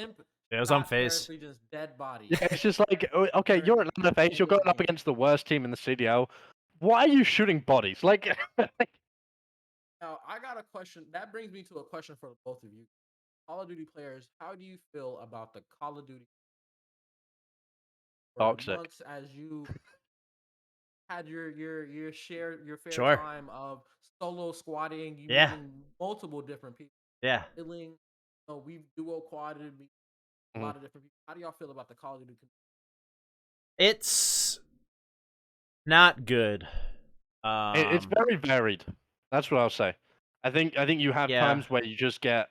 It was shot on Paris FaZe. Legion's dead body. Yeah, it's just like, okay, During you're Atlanta FaZe, you're going up game. against the worst team in the CDL. Why are you shooting bodies? Like, Now, I got a question. That brings me to a question for both of you. Call of Duty players, how do you feel about the Call of Duty Toxic. months as you had your fair Sure. time of solo squatting, you Yeah. meeting multiple different people. Yeah. Feeling, we've duo quadded a lot of different people. How do y'all feel about the Call of Duty community? It's not good. it's very varied. That's what I'll say. I think you have times where you just get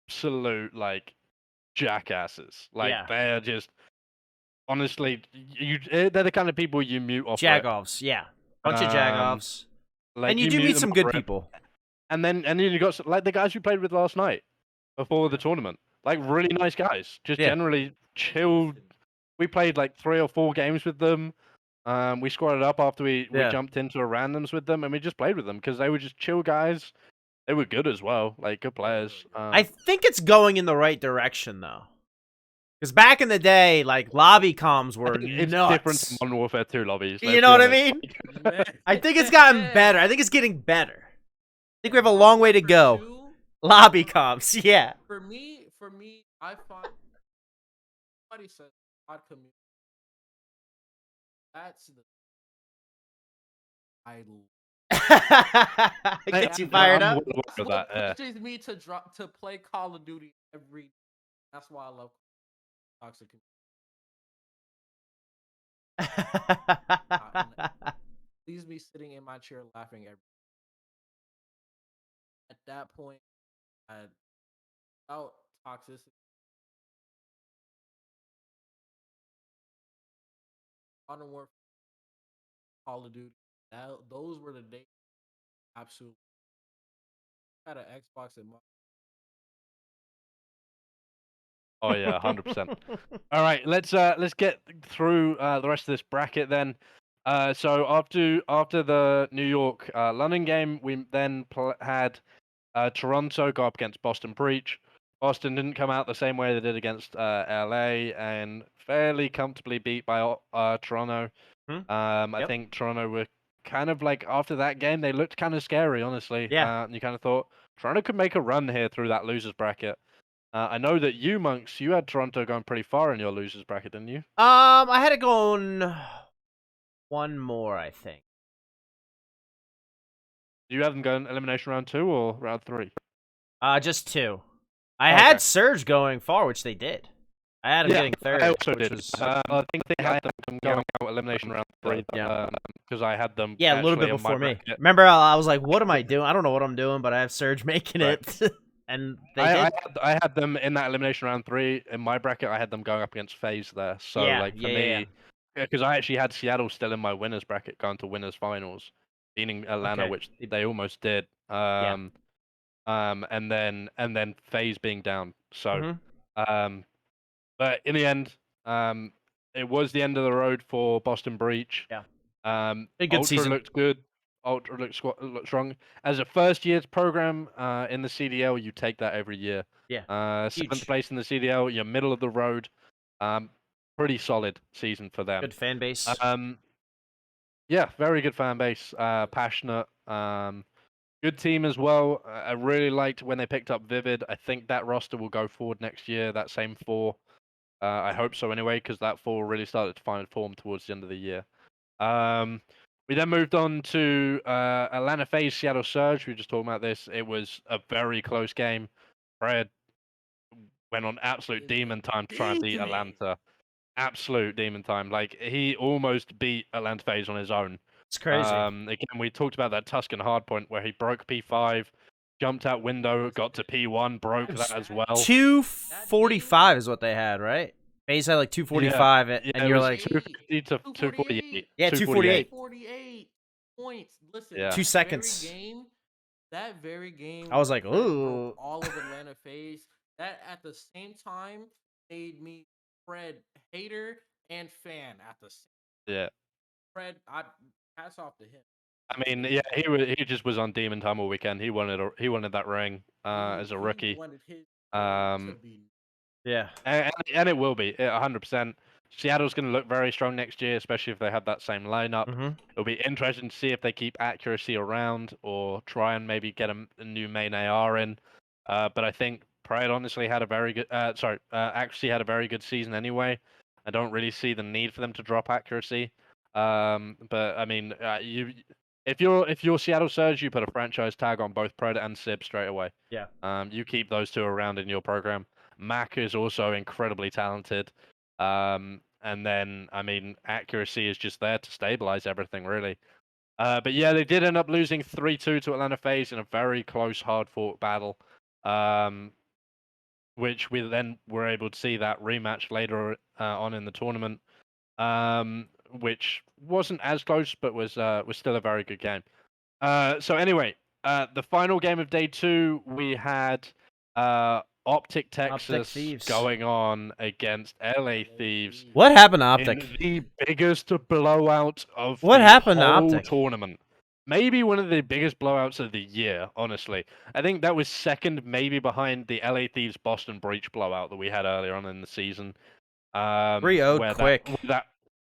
absolute like jackasses. Like they're just honestly, they're the kind of people you mute off. Jagoffs, yeah, bunch of jagoffs. Like, and you do meet some good people. And then you got like the guys we played with last night before the tournament. Like really nice guys, just generally chilled. We played like 3 or 4 games with them. We squatted up after we Yeah. jumped into a randoms with them, and we just played with them because they were just chill guys. They were good as well, like good players. I think it's going in the right direction though. Because back in the day, like lobby comms were it's nuts. different to Modern Warfare 2 lobbies. You know what I mean? Man. I think it's gotten better. I think it's getting better. I think we have a long way to go. Lobby comms, yeah. For me, I find somebody says odd community. That's the I Gets you fired I'm up. well aware of that, yeah. pushes me to play Call of Duty every. That's why I love toxic. Leaves me sitting in my chair laughing every. At that point, without toxicity, Modern Warfare, Call of Duty, those were the days. Absolutely, had an Xbox in my. Oh yeah, 100%. All right, let's get through the rest of this bracket then. So after the New York London game, we then had Toronto go up against Boston Breach. Boston didn't come out the same way they did against LA, and fairly comfortably beat by Toronto. I think Toronto were kind of like, after that game, they looked kind of scary, honestly. Yeah. And you kind of thought Toronto could make a run here through that losers bracket. I know that you, Monks, you had Toronto going pretty far in your losers bracket, didn't you? I had it going one more, I think. Do you have them going elimination round 2 or round 3? Just 2. I Okay. had Surge going far, which they did. I had them getting third. I also which did. Was... I think they had them going out elimination round 3. Yeah. Because I had them. Yeah, a little bit actually in my before me. bracket. Remember, I was like, "What am I doing? I don't know what I'm doing," but I have Surge making Right. it, and they did. I had them in that elimination round 3 in my bracket. I had them going up against FaZe there. So Yeah, like for yeah, me, because I actually had Seattle still in my winners bracket going to winners finals, beating Atlanta, Okay. which they almost did. And then FaZe being down. So but in the end, it was the end of the road for Boston Breach. Yeah. A good Ultra season. looked good. Ultra looked strong. As a first year's program in the CDL, you take that every year. Yeah. 7th place in the CDL, you're middle of the road. Pretty solid season for them. Good fan base. Yeah, very good fan base. Passionate. Good team as well. I really liked when they picked up Vivid. I think that roster will go forward next year. That same 4. I hope so anyway, because that 4 really started to find form towards the end of the year. We then moved on to Atlanta FaZe Seattle Surge. We were just talking about this. It was a very close game. Fred went on absolute demon time to try and beat Atlanta. Absolute demon time. Like, he almost beat Atlanta FaZe on his own. It's crazy. Again, we talked about that Tuscan hardpoint where he broke P5, jumped out window, got to P1, broke that as well. 245 is what they had, right? FaZe had like 245, and you're like 250 to 248. Yeah, 248. 48 points. Listen, Yeah. 2 seconds. That very game. I was like, Fred broke ooh. all of Atlanta FaZe. That at the same time made me Fred hater and fan at the same. Yeah. Fred, hats off to him. I mean, yeah, he just was on demon time all weekend. He wanted that ring as a rookie. He wanted his to be. Yeah. And it will be 100%. Seattle's going to look very strong next year, especially if they have that same lineup. It'll be interesting to see if they keep accuracy around or try and maybe get a new main AR in. But I think Pride honestly had a very good. Accuracy had a very good season anyway. I don't really see the need for them to drop accuracy. But I mean, if you're Seattle Surge, you put a franchise tag on both Predator and Sib straight away. Yeah. You keep those 2 around in your program. Mac is also incredibly talented. And then, I mean, accuracy is just there to stabilize everything, really. But yeah, they did end up losing 3-2 to Atlanta FaZe in a very close, hard-fought battle. Which we then were able to see that rematch later on in the tournament. Which wasn't as close, but was still a very good game. So anyway, the final game of day 2, we had Optic Texas Thieves. going on against LA Thieves What happened to in Optic? the biggest blowout of What the happened to whole Optic? tournament. Maybe one of the biggest blowouts of the year, honestly. I think that was second, maybe behind the LA Thieves Boston Breach blowout that we had earlier on in the season. 3-0 Where quick.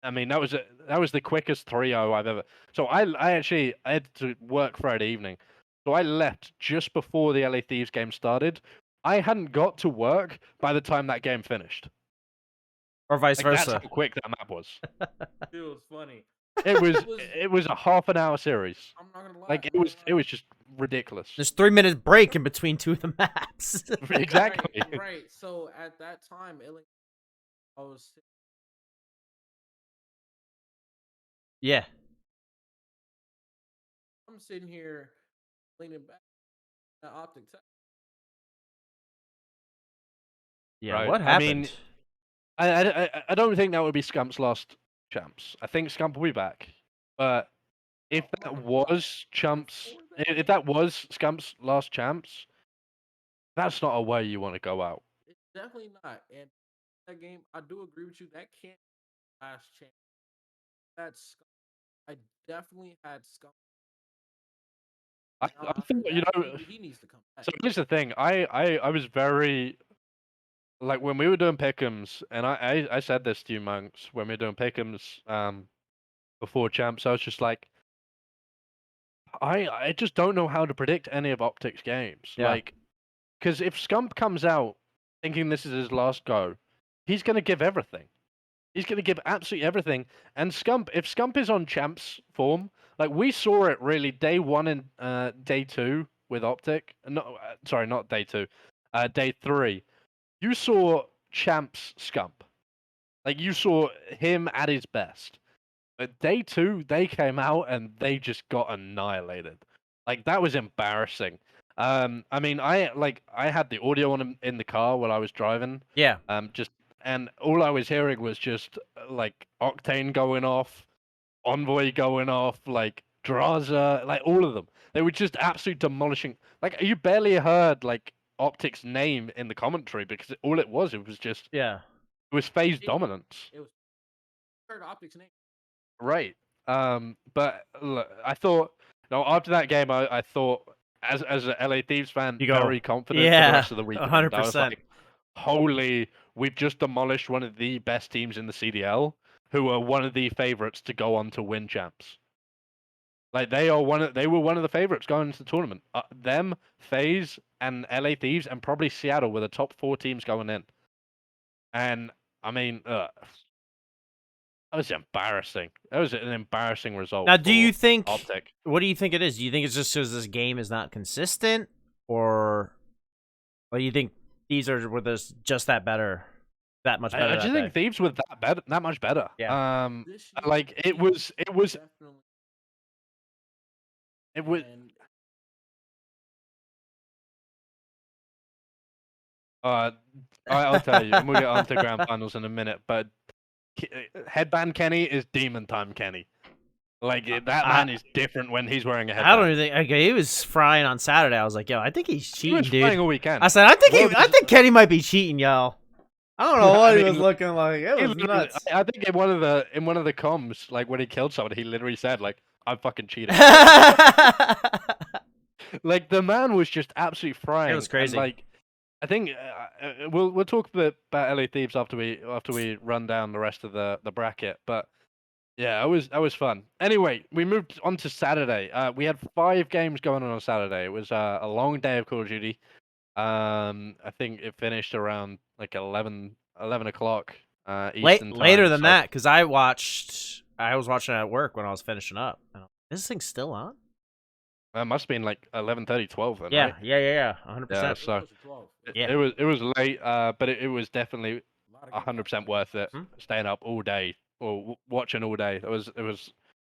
I mean, that was the quickest 3-0 I've ever. So I actually I had to work Friday evening, so I left just before the LA Thieves game started. I hadn't got to work by the time that game finished. Or vice Like that's how versa. quick that map was. It was funny. It was It was- it was a half an hour series. I'm not gonna lie. Like it was just ridiculous. There's 3 minutes break in between two of the maps. Exactly. Right. So at that time, I was Yeah. I'm sitting here leaning back at Optic Tech. Yeah, Right. what I happened? mean, I don't think that would be Scump's last champs. I think Scump will be back, but if I'm that not gonna lie, was Champs, before that if that was Scump's last champs, that's not a way you want to go out. It's definitely not. And that game, I do agree with you. That can't be last chance. That's I definitely had Scum. I Now thought, after you that, know, he needs to come back. so here's the thing. I was very like when we were doing pick'ems, and I said this to you, monks, when we were doing pick'ems before champs. I was just like, I just don't know how to predict any of Optic's games. Yeah. Like, because if Scump comes out thinking this is his last go, he's gonna give everything. He's going to give absolutely everything. And Scump, if Scump is on champs form, like we saw it really day one and day two with Optic. No, sorry, not day two. Day three. You saw champs Scump. Like you saw him at his best. But day two, they came out and they just got annihilated. Like that was embarrassing. I mean, I had the audio on in the car while I was driving. Yeah. Just and all I was hearing was just like Octane going off, Envoy going off, like Draza, like all of them. They were just absolute demolishing. Like you barely heard like Optic's name in the commentary because all it was just Yeah. it was phase dominance. It was heard Optic's name. Right. But look, I thought no after that game I thought as a LA Thieves fan You go, very confident for the yeah, rest of the weekend. I was 100%. like, holy, we've just demolished one of the best teams in the CDL, who are one of the favorites to go on to win champs. Like they were one of the favorites going into the tournament. Them, FaZe, and LA Thieves, and probably Seattle were the top 4 teams going in. And I mean, that was embarrassing. That was an embarrassing result. Now, do you think? Optic? What do you think it is? Do you think it's just because this game is not consistent, or do you think these were just that better, that much better? I just think Thieves were that much better. Yeah. This year, Like it was definitely. it was. And I'll tell you, and we'll get onto grand finals in a minute. But headband Kenny is demon time Kenny. Like that man is different when he's wearing a headband. I don't even think. Okay, he was frying on Saturday. I was like, yo, I think he's cheating, He was dude. playing all weekend. I said, I think Kenny might be cheating, yo. I don't know what he was looking like. It was nuts. I think in one of the comms, like when he killed someone, he literally said, like, "I'm fucking cheating." Like the man was just absolutely frying. It was crazy. And, like, I think we'll talk a bit about LA Thieves after we run down the rest of the bracket. But yeah, that was fun. Anyway, we moved on to Saturday. We had 5 games going on Saturday. It was a long day of Call of Duty. I think it finished around like 11 o'clock Eastern time. Later than that, because I was watching it at work when I was finishing up. Is this thing still on? It must have been like 11:30, 12 then, Yeah, right? yeah, 100%. Yeah, so Yeah. it was late, but it was definitely 100% worth it. Staying up all day or watching all day. It was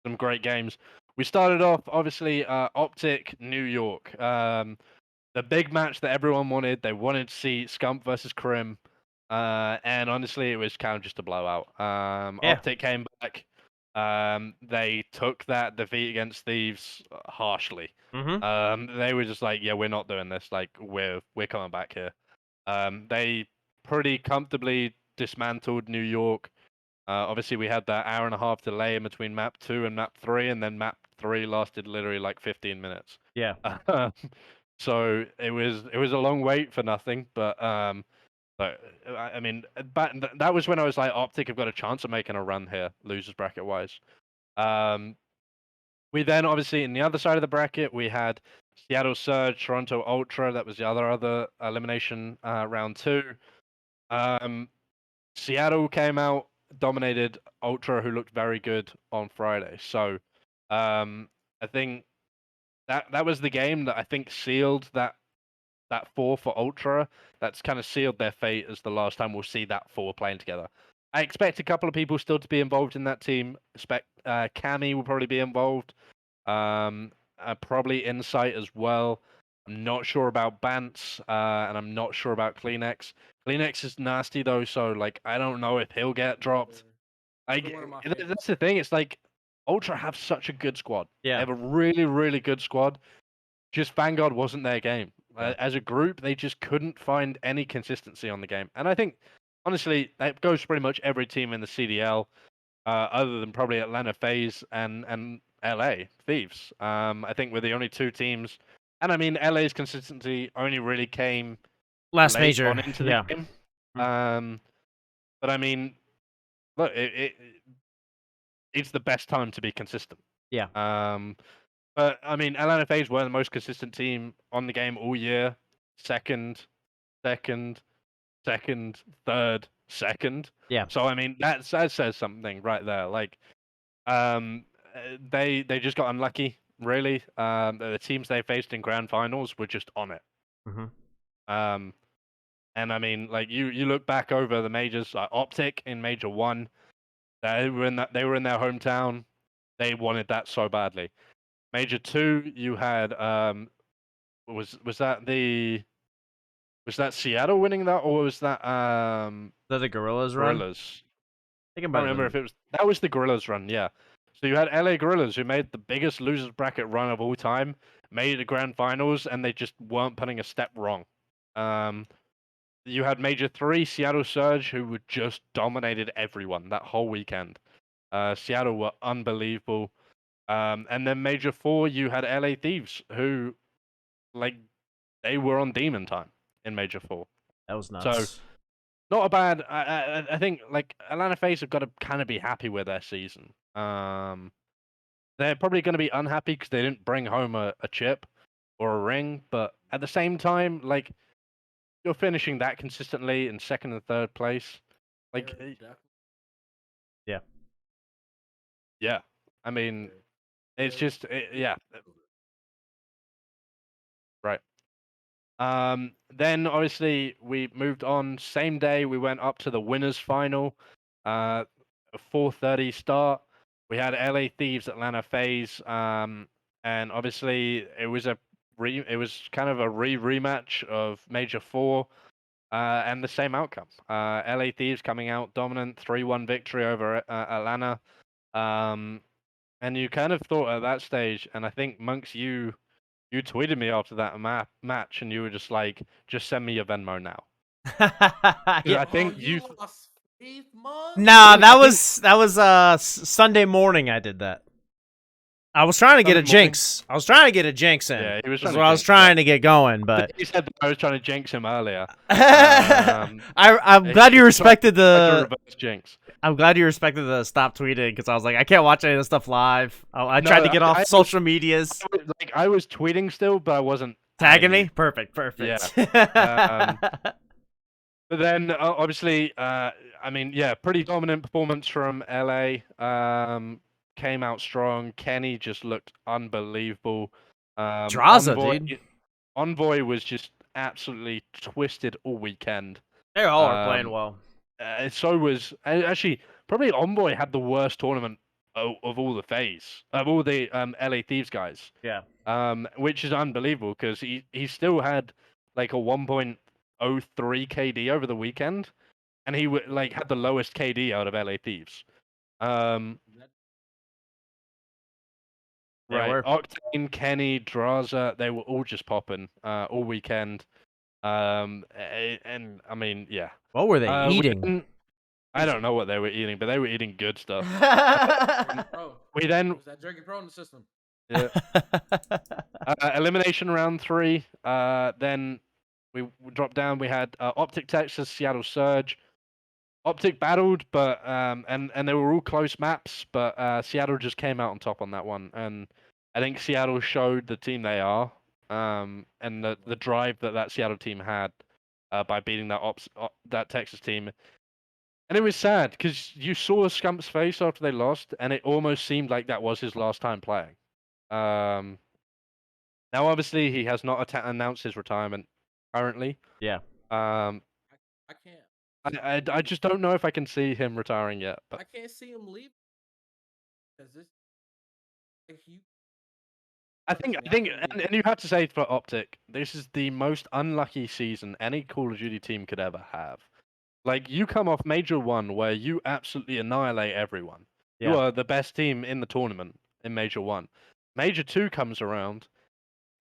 some great games. We started off obviously Optic New York. The big match that everyone wanted. They wanted to see Scump versus Krim. And honestly, it was kind of just a blowout. Optic came back. They took that defeat against Thieves harshly. Mm-hmm. They were just like, yeah, we're not doing this. Like, we're coming back here. They pretty comfortably dismantled New York. Obviously, we had that hour-and-a-half delay in between map 2 and map 3, and then map 3 lasted literally like 15 minutes. Yeah. So it was a long wait for nothing, but I mean, that was when I was like, Optic have got a chance of making a run here, losers bracket wise. We then obviously in the other side of the bracket we had Seattle Surge, Toronto Ultra. That was the other elimination round 2. Seattle came out, dominated Ultra, who looked very good on Friday. So I think that was the game that I think sealed that 4 for Ultra. That's kind of sealed their fate as the last time we'll see that 4 playing together. I expect a couple of people still to be involved in that team. Expect Cammy will probably be involved. Probably Insight as well. I'm not sure about Bance, and I'm not sure about Kleenex. Kleenex is nasty though, so like I don't know if he'll get dropped. One of my favorites. That's the thing. It's like Ultra have such a good squad. They Yeah. have a really, really good squad. Just Vanguard wasn't their game. Yeah. As a group, they just couldn't find any consistency on the game. And I think, honestly, that goes for pretty much every team in the CDL, other than probably Atlanta FaZe and LA Thieves. I think we're the only 2 teams. And I mean, LA's consistency only really came Last late major. on into the Yeah. game. But I mean, look, it's the best time to be consistent. Yeah. But I mean, Atlanta FaZe were the most consistent team on the game all year. Second, third, second. Yeah. So I mean, that says something right there. Like, they just got unlucky. Really, the teams they faced in grand finals were just on it. Mm-hmm. And I mean, like you look back over the majors, like Optic in Major 1, they were in their hometown. They wanted that so badly. Major 2, you had was that Seattle winning that, or was that The Gorillas run. Gorillas? I think I don't remember if it was that was the Gorillas run. Yeah. So you had LA Gorillas who made the biggest losers bracket run of all time, made the grand finals, and they just weren't putting a step wrong. You had Major 3, Seattle Surge, who were just dominated everyone that whole weekend. Seattle were unbelievable. And then Major 4, you had LA Thieves, who, like, they were on demon time in Major 4. That was nuts. So, not a bad. I think, like, Atlanta FaZe have got to kind of be happy with their season. They're probably going to be unhappy because they didn't bring home a chip or a ring, but at the same time, like, you're finishing that consistently in second and third place. Like, yeah. Yeah. I mean, it's just, yeah. Right. Then obviously we moved on. Same day we went up to the winners final. A 4:30 start. We had LA Thieves, Atlanta FaZe. And obviously it was kind of a rematch of Major 4. And the same outcome. LA Thieves coming out dominant, 3-1 victory over Atlanta. And you kind of thought at that stage, and I think Monks, you tweeted me after that match, and you were just like, "Just send me your Venmo now." Yeah. I think you lost faith, Monk? Nah, that was Sunday morning. I did that. I was trying to get a jinx. I was trying to get a jinx in. Yeah, he was. That's what I was trying to get going, but he said that I was trying to jinx him earlier. I'm glad you respected the reverse jinx. I'm glad you respected the stop tweeting because I was like, I can't watch any of this stuff live. I tried to get off social medias. I was tweeting still, but I wasn't tagging me. Perfect. Yeah. But then, obviously, I mean, yeah, pretty dominant performance from LA. Came out strong. Kenny just looked unbelievable. Draza, dude. Envoy was just absolutely twisted all weekend. They all are playing well. So was actually probably Envoy had the worst tournament of all the LA Thieves guys. Yeah. Which is unbelievable because he still had like a 1.03 KD over the weekend, and he had the lowest KD out of LA Thieves. Right, Octane, Kenny, Draza, they were all just popping all weekend. And I mean, yeah. What were they eating? I don't know what they were eating, but they were eating good stuff. Bro, We then was that Jerky Pro in the system? yeah. Elimination round 3. Then we dropped down. We had Optic Texas, Seattle Surge. Optic battled, but and they were all close maps, but Seattle just came out on top on that one, and I think Seattle showed the team they are, and the drive that Seattle team had, by beating that Texas team, and it was sad because you saw Scump's face after they lost, and it almost seemed like that was his last time playing. Now obviously he has not announced his retirement currently. Yeah. I can't. I just don't know if I can see him retiring yet. But I can't see him leave because this. Like, I think, and you have to say for Optic, this is the most unlucky season any Call of Duty team could ever have. Like, you come off Major 1 where you absolutely annihilate everyone. You Yeah. are the best team in the tournament in Major 1. Major 2 comes around,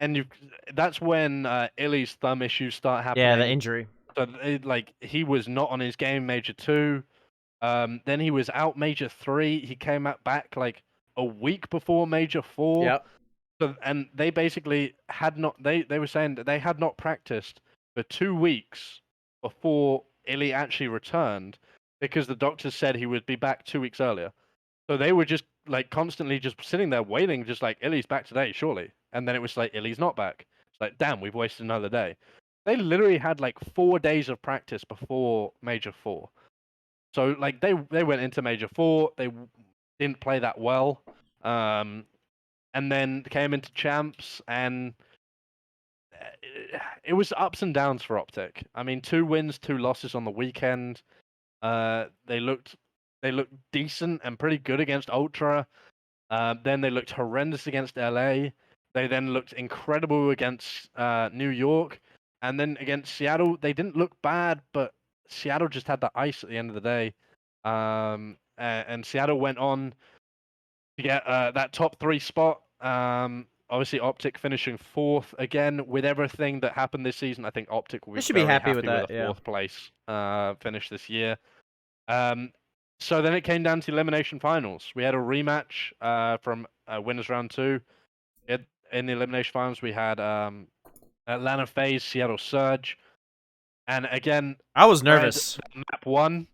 and that's when Illy's thumb issues start happening. Yeah, the injury. So, he was not on his game Major 2. Then he was out Major 3. He came back like a week before Major 4. Yep. So, and they basically had not. They were saying that they had not practiced for 2 weeks before Illy actually returned because the doctors said he would be back 2 weeks earlier. So they were just like constantly just sitting there waiting, just like Illy's back today, surely. And then it was like Illy's not back. It's like, damn, we've wasted another day. They literally had like 4 days of practice before Major 4. So like they went into Major 4, they didn't play that well. And then came into champs, and it was ups and downs for Optic. I mean, 2 wins, 2 losses on the weekend. They looked decent and pretty good against Ultra. Then they looked horrendous against LA. They then looked incredible against New York, and then against Seattle, they didn't look bad, but Seattle just had the ice at the end of the day. And Seattle went on to get that top 3 spot. Obviously, Optic finishing 4th again. With everything that happened this season, I think Optic will be should be very happy with that, a yeah. 4th place finish this year. So then it came down to elimination finals. We had a rematch from winners round 2. In the elimination finals, we had Atlanta FaZe, Seattle Surge, and again, I was nervous.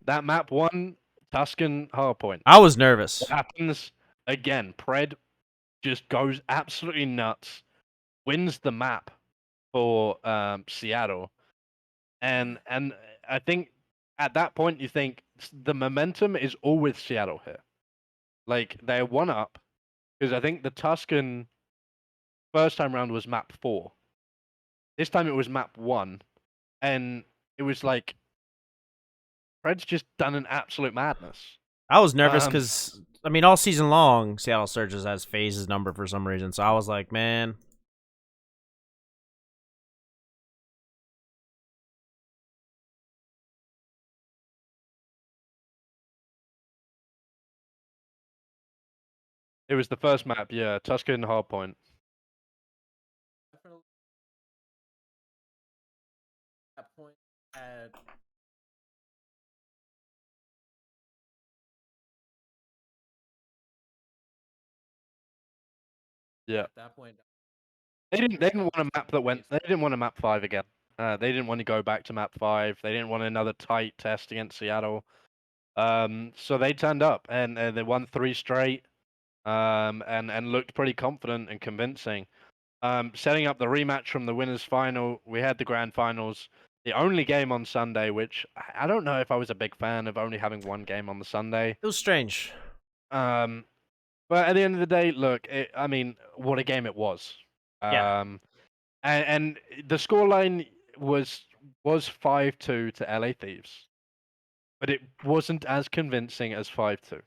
That map won. Tuscan Hardpoint. I was nervous. What happens again? Pred just goes absolutely nuts, wins the map for Seattle, and I think at that point you think the momentum is all with Seattle here. Like, they're 1 up, because I think the Tuscan first time round was map 4. This time it was map 1, and it was like Pred's just done an absolute madness. I was nervous because, I mean, all season long, Seattle Surges has FaZe's number for some reason. So I was like, man. It was the first map, yeah, Tuscan Hardpoint. That point had. Yeah. At that point, They didn't want a map that went. They didn't want a map 5 again. They didn't want to go back to map 5. They didn't want another tight test against Seattle. So they turned up and they won 3 straight. And looked pretty confident and convincing. Setting up the rematch from the winners final, we had the grand finals. The only game on Sunday, which I don't know if I was a big fan of only having 1 game on the Sunday. It was strange. But at the end of the day, look, I mean, what a game it was. Yeah. And the scoreline was 5-2 to LA Thieves, but it wasn't as convincing as 5-2.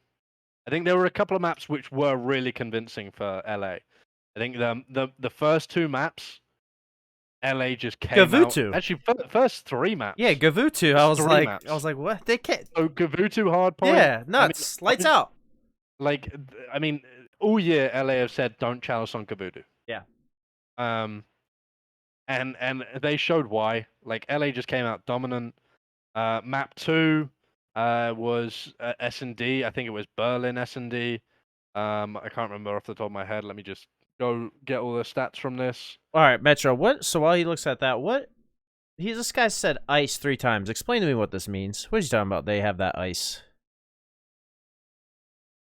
I think there were a couple of maps which were really convincing for LA. I think the first 2 maps, LA just came Gavutu. out. Actually, first 3 maps. Yeah, Gavutu. I was like, what? They can't. So Gavutu Hardpoint. Yeah, nuts. Lights out. Like, I mean, all year LA have said don't challenge on Gavutu. Yeah. and they showed why. Like LA just came out dominant. Map 2 was S&D. I think it was Berlin S&D. I can't remember off the top of my head. Let me just go get all the stats from this. All right, Metro. What? So while he looks at that, what? This guy said ice 3 times. Explain to me what this means. What are you talking about? They have that ice.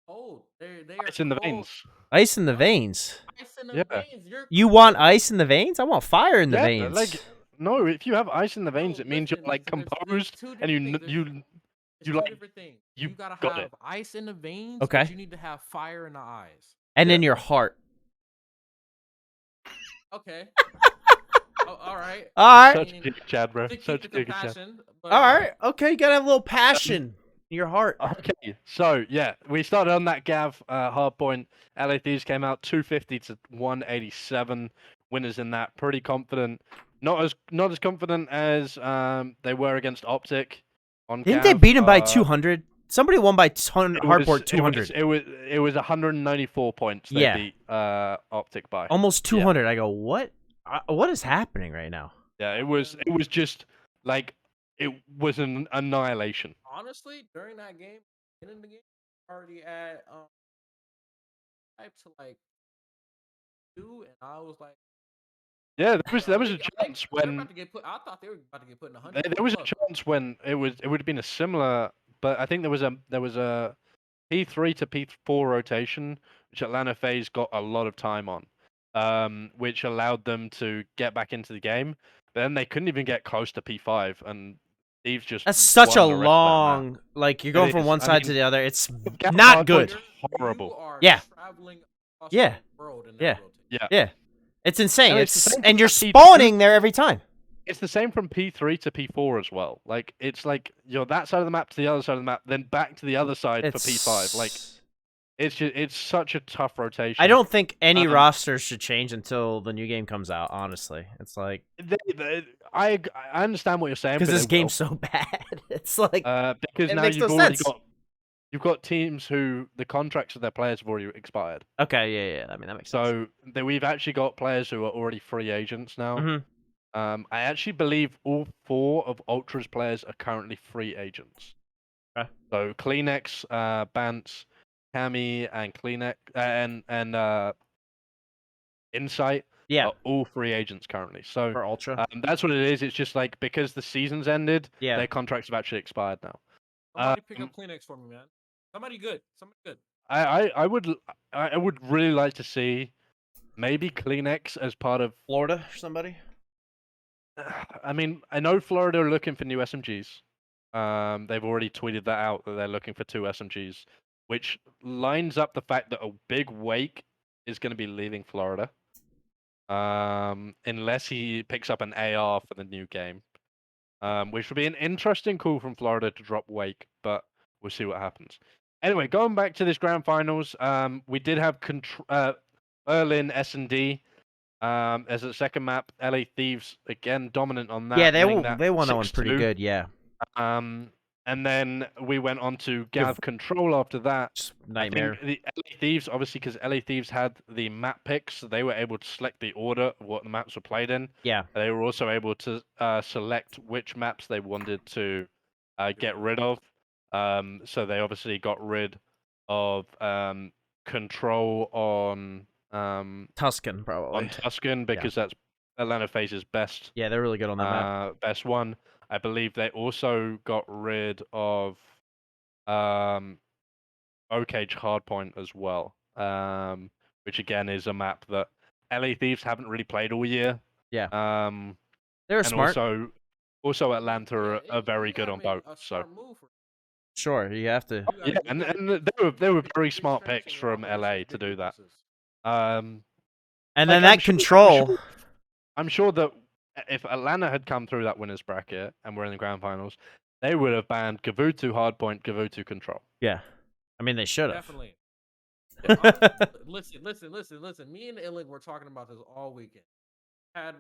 Oh, they are It's in the cold. veins. Ice in the veins. Ice in the Yeah. veins. You want ice in the veins? I want fire in the Yeah, veins. like no, if you have ice in the veins, No, it means you're listen, like there's composed two and different things. you It's you two like different things. you You gotta got have it. ice in the veins, Okay. but you need to have fire in the eyes. And Yeah. in your heart. Okay. All right. All right. Such a dick, Chad, bro. To keep Such the a dick, Chad. compassion. But All right. Okay, you gotta have a little passion in your heart. Okay, so yeah, we started on that Gav hard point. LA Thieves came out 250 to 187. Winners in that, pretty confident. Not as confident as they were against Optic on Didn't Gav. they beat him by 200? Somebody won by hardport 200. It was 194 points they Yeah. beat Optic by. Almost 200. I go, what? What is happening right now? Yeah, it was just like it was an annihilation. honestly, during that game, in the game, already at type to like 2, and I was like, Yeah, there was are a they chance they're when about to get put. I thought they were about to get put in 100. there was a chance when it would have been a similar, but I think there was a P3 to P4 rotation, which Atlanta FaZe got a lot of time on, which allowed them to get back into the game. But then they couldn't even get close to P5, and Thieves just That's such a won the rest of that map. long, like, you're It going from is. one I side to mean, the other. It's Gap not hardpoint good. is horrible. You are Yeah. traveling across Yeah. the world in that Yeah. rotation. Yeah. Yeah. It's insane. And it's the It's same and for you're P2. spawning there every time. It's the same from P3 to P4 as well. Like it's like you're that side of the map to the other side of the map, then back to the other side for P5. Like it's such a tough rotation. I don't think any rosters should change until the new game comes out. Honestly, it's like I understand what you're saying, because but this they game's so bad. It's like because it now makes you've no already sense. got teams who the contracts of their players have already expired. Okay, yeah. I mean that makes sense. So we've actually got players who are already free agents now. Mm-hmm. I actually believe all 4 of Ultra's players are currently free agents. Okay. So Kleenex, Bance, Cammy, and Kleenex and Insight are all free agents currently. So For Ultra. that's what it is. It's just like because the season's ended, Yeah. their contracts have actually expired now. Somebody pick up Kleenex for me, man. Somebody good. I would really like to see maybe Kleenex as part of Florida or somebody. I mean, I know Florida are looking for new SMGs. They've already tweeted that out that they're looking for 2 SMGs, which lines up the fact that a big Wake is going to be leaving Florida. Unless he picks up an AR for the new game. Which would be an interesting call from Florida to drop Wake, but we'll see what happens. Anyway, going back to this grand finals, we did have Berlin S&D. As a second map, LA Thieves again dominant on that. Yeah, they won won that one pretty good. Yeah. And then we went on to Gav Control after that. Just nightmare. I think the LA Thieves, obviously, because LA Thieves had the map picks, so they were able to select the order of what the maps were played in. Yeah. They were also able to select which maps they wanted to get rid of. So they obviously got rid of Control on Tuscan probably. on Tuscan because that's Atlanta FaZe's best. Yeah, they're really good on that map. Best one. I believe they also got rid of Oak Age Hardpoint as well, which again is a map that LA Thieves haven't really played all year. Yeah. They're smart. Also Atlanta are very good on both. So sure, you have to. yeah, and they were very smart picks from LA to do that. And like, then that Control. I'm sure that if Atlanta had come through that winners bracket and were in the grand finals, they would have banned Gavutu Hardpoint, Gavutu Control. Yeah, I mean they should have. Definitely. Listen. Me and Illig were talking about this all weekend. Not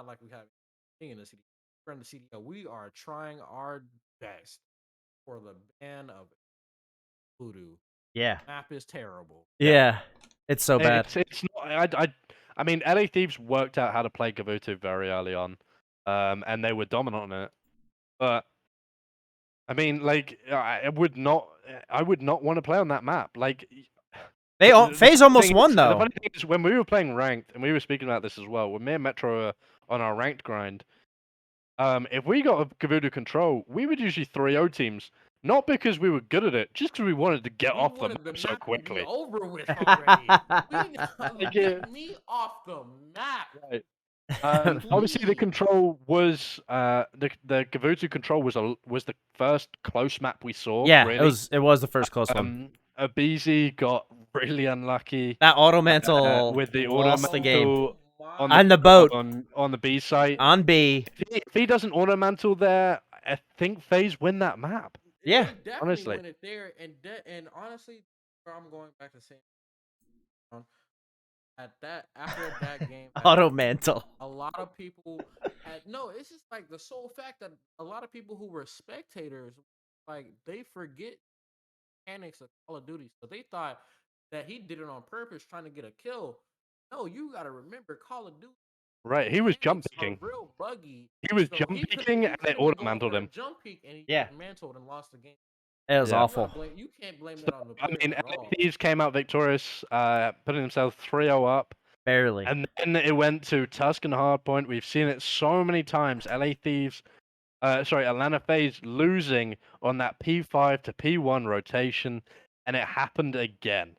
like we have in the city. We're in the CDO. We are trying our best for the ban of voodoo. Yeah. Map is terrible. Yeah, it's so bad. It's not. I mean, LA Thieves worked out how to play Gavutu very early on, and they were dominant on it. But I mean, like, I would not want to play on that map. Like, FaZe almost won the though. funny thing is, when we were playing ranked, and we were speaking about this as well, when me and Metro were on our ranked grind, if we got a Gavutu control, we would usually 3-0 teams. Not because we were good at it, just because we wanted to get off the map so quickly. Be over with already. Get me off the map. Right. Obviously, the control was the Gavutu control was the first close map we saw. Yeah, really. it was the first close one. Abizi got really unlucky. That auto mantle with the lost auto the game on the boat on the B site. on B. If he doesn't auto mantle there, I think FaZe win that map. Yeah, they definitely honestly. win it there, and honestly, I'm going back to saying after that game, auto mantle. a lot of people it's just like the sole fact that a lot of people who were spectators, like, they forget mechanics of Call of Duty, so they thought that he did it on purpose trying to get a kill. No, you got to remember, Call of Duty, right? He was jump picking. Real buggy. He was jump picking, and they auto mantled him. Jump peek, and he mantled and lost the game. It was awful. You can't blame that on the player. I mean, LA Thieves came out victorious, putting themselves 3-0 up. Barely. And then it went to Tuscan Hardpoint. We've seen it so many times. Atlanta FaZe losing on that P5 to P1 rotation, and it happened again.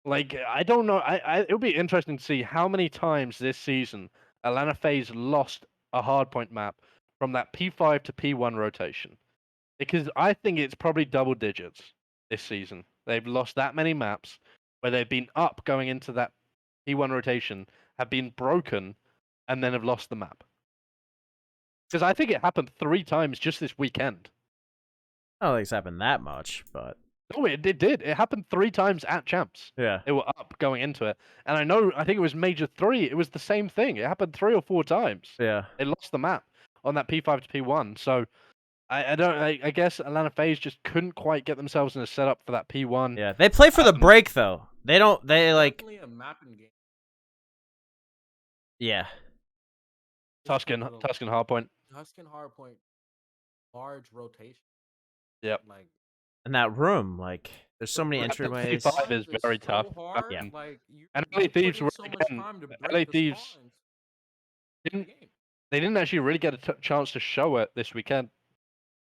Like, I don't know. It'll be interesting to see how many times this season Atlanta FaZe lost a hardpoint map from that P5 to P1 rotation. Because I think it's probably double digits this season. They've lost that many maps where they've been up going into that P1 rotation, have been broken, and then have lost the map. Because I think it happened 3 times just this weekend. I don't think it's happened that much, but... Oh, it did. It happened 3 times at Champs. Yeah. They were up going into it. And I think it was Major 3. It was the same thing. It happened 3 or 4 times. Yeah. They lost the map on that P5 to P1. So I guess Atlanta FaZe just couldn't quite get themselves in a setup for that P1. Yeah. They play for the break, though. They like... Definitely a mapping game. Yeah. Tuscan Hardpoint. Tuscan Hardpoint. Large rotation. Yep. Like, in that room, like, there's so many entryways. P5 is very tough. Yeah. Like, and LA Thieves were again. LA Thieves they didn't actually really get a chance to show it this weekend.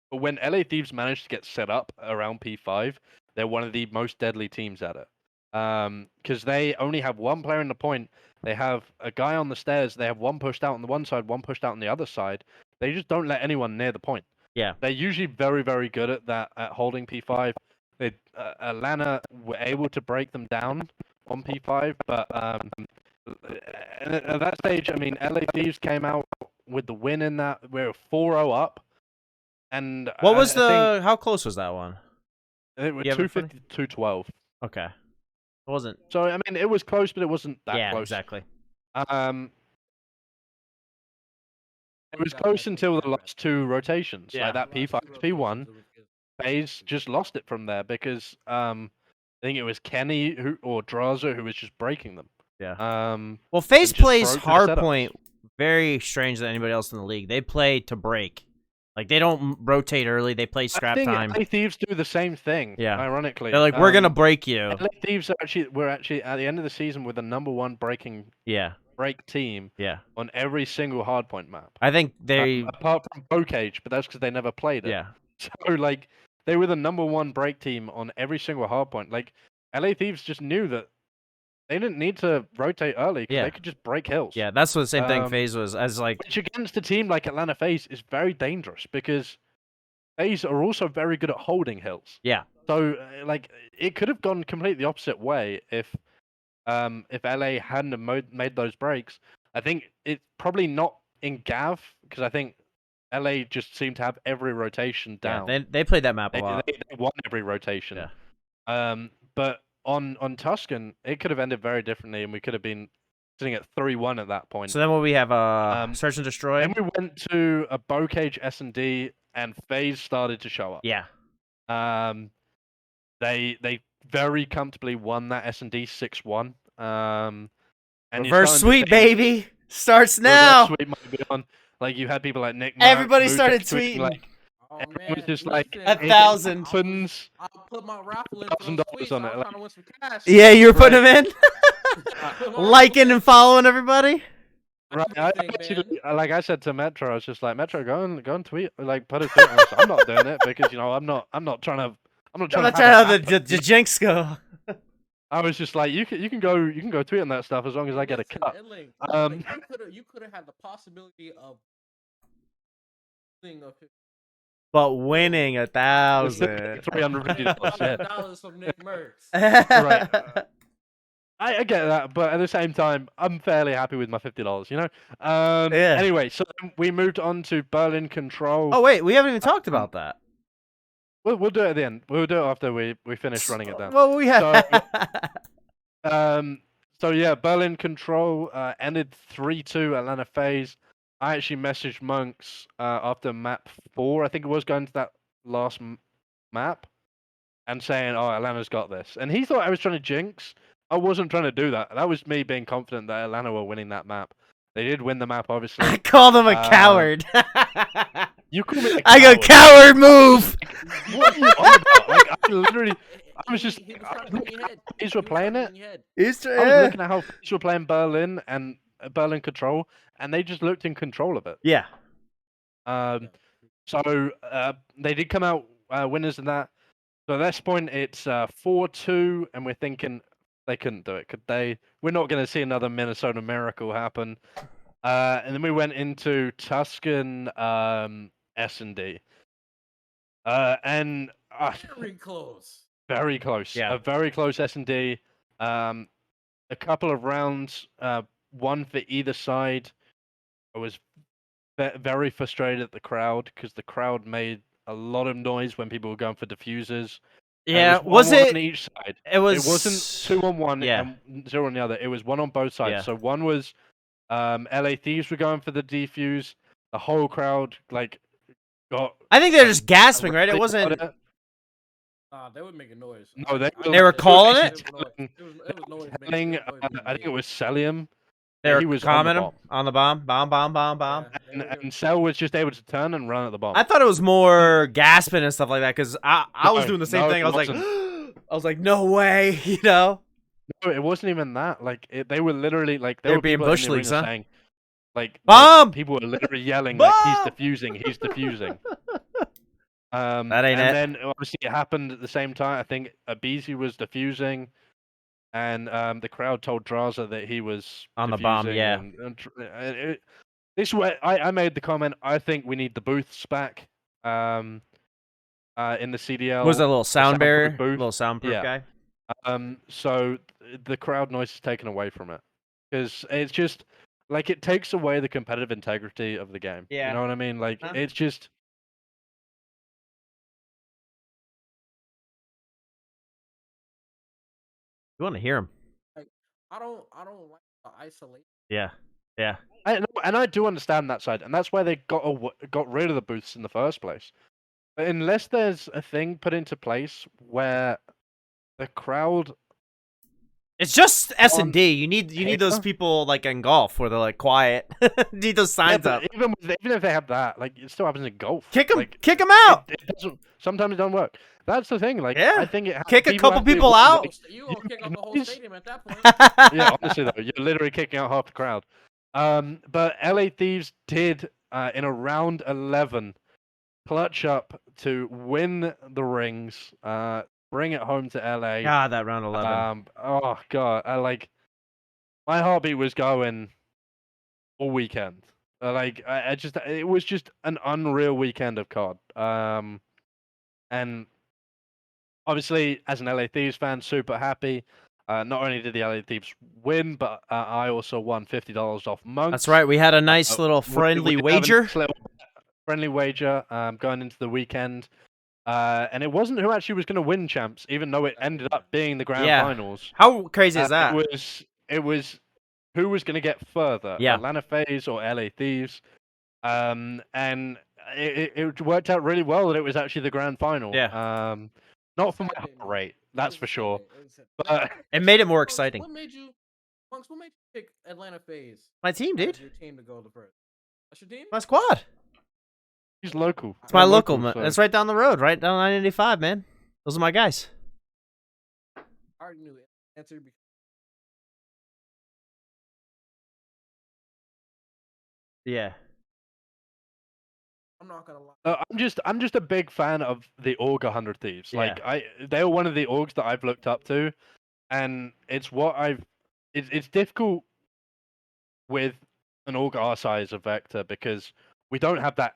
But when LA Thieves managed to get set up around P5, they're one of the most deadly teams at it. Because they only have one player in the point. They have a guy on the stairs. They have one pushed out on the one side, one pushed out on the other side. They just don't let anyone near the point. Yeah. They're usually very, very good at that, at holding P5. Atlanta were able to break them down on P5, but at that stage, I mean, LA Thieves came out with the win in that. We're 4-0 up. And what was how close was that one? It was 250 to 212. Okay. It wasn't. So, I mean, it was close, but it wasn't that close. Yeah, exactly. It was close until the last 2 rotations. Yeah. Like that P5 to P1. FaZe just lost it from there because I think it was Kenny or Draza who was just breaking them. Yeah. Well, FaZe plays hardpoint very strange than anybody else in the league. They play to break. Like, they don't rotate early. They play scrap time. LA Thieves do the same thing. Yeah. Ironically, they're like, we're gonna break you. LA Thieves were actually at the end of the season with the #1 break team. Yeah. On every single hardpoint map. I think they apart from Bocage, but that's because they never played it. Yeah. So like, they were the #1 break team on every single hardpoint. Like, LA Thieves just knew that they didn't need to rotate early because they could just break hills. Yeah, that's what the same thing FaZe was. As like, which against a team like Atlanta FaZe is very dangerous because FaZe are also very good at holding hills. Yeah. So like, it could have gone completely opposite way if LA hadn't have made those breaks. I think it's probably not in Gav because I think LA just seemed to have every rotation down. Yeah, they played that map a lot. They won every rotation. Yeah. But on Tuscan, it could have ended very differently, and we could have been sitting at 3-1 at that point. So then what we have Search and Destroy. Then we went to a Bocage S&D, and FaZe started to show up. Yeah. They very comfortably won that S&D 6-1. And you're Reverse starting to sweep, think baby, starts reverse now. sweep might be on. Like you had people like Nick, Everybody Mook started tweeting tweeting. like Oh everyone was man, just like listen, 1,000. I'll put my raffle in for those $1,000 tweets. on I'm it. trying to win some cash. Yeah, you were putting Right. them in, Put my liking raffle and following everybody. Right, I everything, actually, man. like I said to Metro, I was just like, Metro, go and tweet, like put a tweet. On this. I'm not doing it because I'm not trying to, I'm not I'm trying not to trying to have have it the happen, you know? jinx go. I was just like, you can go tweet on that stuff as long as I get a Listen, cut. Link, Um, you could have had the possibility of thing of But winning it's $1,000. $350. Yeah, $1,000 from Nick Mertz. right. I get that, but at the same time, I'm fairly happy with my $50. You know. Yeah. Anyway, so then we moved on to Berlin Control. Oh wait, we haven't even talked about that. We'll do it at the end. We'll do it after we finish running it down. Well, we have. So yeah, Berlin Control ended 3-2 Atlanta FaZe. I actually messaged Monks after map 4, I think it was, going to that last map, and saying, "Oh, Atlanta's got this." And he thought I was trying to jinx. I wasn't trying to do that. That was me being confident that Atlanta were winning that map. They did win the map, obviously. I called him a coward. You call me a I go coward move. What are you on about? Like, I literally, I was just, He was I trying was to put looking me at ahead. how FaZe were playing it. Easter, I was yeah. looking at how FaZe were playing Berlin and Berlin Control, and they just looked in control of it. Yeah. So they did come out winners in that. So at this point, it's 4-2, and we're thinking they couldn't do it, could they? We're not going to see another Minnesota miracle happen. And then we went into Tuscan S&D. And Very close. very close. Yeah. A very close S&D. A couple of rounds, one for either side. I was very frustrated at the crowd because the crowd made a lot of noise when people were going for diffusers. Yeah. It Was 1-1 it? on each side? It was. It wasn't 2-on-1 Yeah. and 0 on the other. It was 1 on both sides. Yeah. So one was LA Thieves were going for the defuse. The whole crowd got. I think they're just gasping, right? It really wasn't. about it. They were making noise. No, They were calling it? It was noise. Telling, I think it was Celium. They were He was commenting on the bomb. Bomb. And Cell was just able to turn and run at the bomb. I thought it was more gasping and stuff like that because I was No, doing the same no, thing. it I was like, wasn't. I was like, no way, you know. No, it wasn't even that. Like they were literally like They were were being people in bush the leagues, arena huh? saying, like Bomb! people were literally yelling Bomb! like he's defusing. That ain't and it. then obviously it happened at the same time. I think Abizi was defusing, and the crowd told Draza that he was On the bomb, defusing, yeah. and this way, I made the comment. I think we need the booths back. In the CDL. Was it a little sound barrier? booth. Little soundproof Yeah. guy? So the crowd noise is taken away from it because it's just like it takes away the competitive integrity of the game. Yeah. You know what I mean? Like Huh? it's just. You want to hear him? I don't like the isolation. Yeah. And I do understand that side, and that's why they got rid of the booths in the first place. But unless there's a thing put into place where the crowd, It's just S&D. You need those paper? people like in golf where they're like quiet. Need those signs but up. even if they have that, like it still happens in golf. Kick them. Like, Kick them out. it doesn't, sometimes it don't work. That's the thing. Like Yeah. I think it Kick a people couple have to people work, out. like, You gonna kick off the whole noise? stadium at that point. Yeah, honestly though, you're literally kicking out half the crowd. But LA Thieves did in a round 11 clutch up to win the rings, bring it home to LA. God, that round 11. Oh god, like my heartbeat was going all weekend. It was just an unreal weekend of COD. And obviously, as an LA Thieves fan, super happy. Not only did the LA Thieves win, but I also won $50 off Monks. That's right. We had a nice little We friendly have a wager. nice little friendly wager going into the weekend. And it wasn't who actually was going to win champs, even though it ended up being the grand Yeah. finals. How crazy is that? It was who was going to get further, Yeah. Atlanta FaZe or LA Thieves. And it worked out really well that it was actually the grand final. Yeah. Not for my heart rate, that's for sure. But It made it more exciting. What made you Monks, what made you pick Atlanta FaZe My team, dude. as your team to go the first? That's your team? My squad. He's local. It's my They're local. so- It's right down the road, right down 985, man. Those are my guys. I already knew the answer because Yeah. I'm not gonna lie. I'm just a big fan of the org 100 Thieves. Yeah. Like they're one of the orgs that I've looked up to, and it's what I've. It's difficult with an org our size of Vector because we don't have that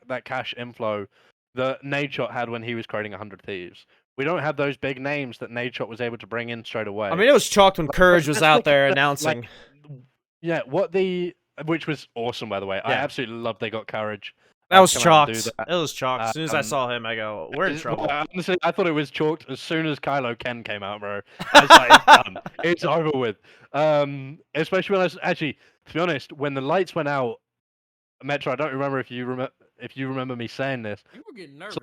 that cash inflow that Nadeshot had when he was creating 100 Thieves. We don't have those big names that Nadeshot was able to bring in straight away. I mean, it was chalked when Courage was That's out the there kind of, announcing. Yeah, which was awesome, by the way. I Yeah. absolutely loved they got Courage. That was come out and chalked. do that. It was chalked. As soon as I saw him, I go, "We're in trouble." Honestly, I thought it was chalked as soon as Kylo Ken came out, bro. I was like, it's done. It's over with. Especially when actually, to be honest, when the lights went out, Metro, I don't remember if you remember me saying this. You were getting nervous.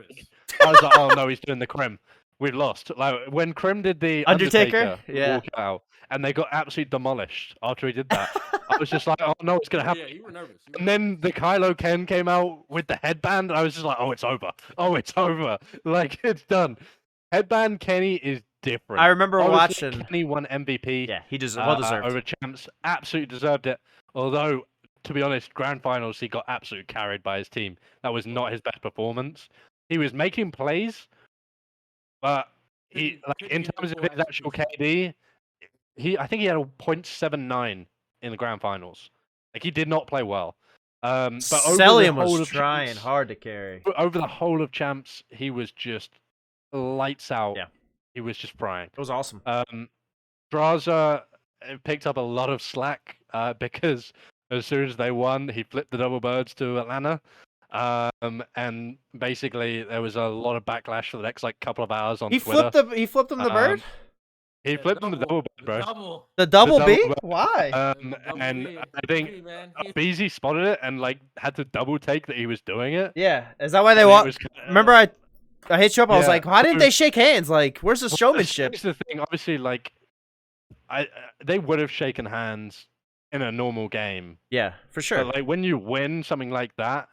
I was like, oh no, he's doing the Crim. We've lost. Like when Crim did the Undertaker? Yeah. walk out, and they got absolutely demolished after he did that. I was just like, oh no, it's gonna happen. Yeah, you were nervous. And then the Kylo Ken came out with the headband, and I was just like, oh, it's over. Oh, it's over. Like, it's done. Headband Kenny is different. I remember Obviously, watching. Kenny won MVP. Yeah, he well deserved. Over Champs. Absolutely deserved it. Although, to be honest, Grand Finals, he got absolutely carried by his team. That was not his best performance. He was making plays, but he, like, in terms of his actual KD, I think he had a 0.79 in the Grand Finals. Like, he did not play well. But Celium was trying hard to carry. Over the whole of Champs, he was just lights out. Yeah. He was just frying. It was awesome. Draza picked up a lot of slack because as soon as they won, he flipped the double birds to Atlanta. And basically there was a lot of backlash for the next like couple of hours on Twitter. He flipped him the bird? He flipped him the double bird, bro. The double B? bird. Why? And I think Beezy spotted it and like had to double take that he was doing it. Yeah. Is that why they want? Remember, I hit you up. I was like, why didn't they shake hands? Like, where's the showmanship? That's the thing. Obviously, like, they would have shaken hands in a normal game. Yeah, for sure. But like when you win something like that,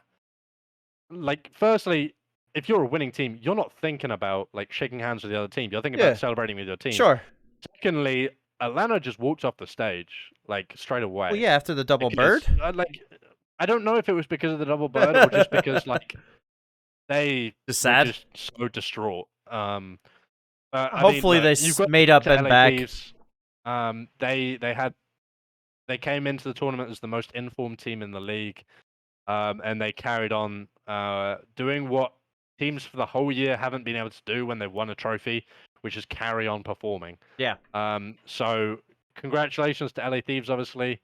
like firstly, if you're a winning team, you're not thinking about like shaking hands with the other team. You're thinking about celebrating with your team. Sure. Secondly, Atlanta just walked off the stage like straight away. Well, yeah, after the double bird. Like, I don't know if it was because of the double bird or just because like they just sad, were just so distraught. Hopefully they made up and back. Thieves. They came into the tournament as the most informed team in the league, and they carried on doing what teams for the whole year haven't been able to do when they've won a trophy, which is carry on performing. Yeah. So congratulations to LA Thieves, obviously.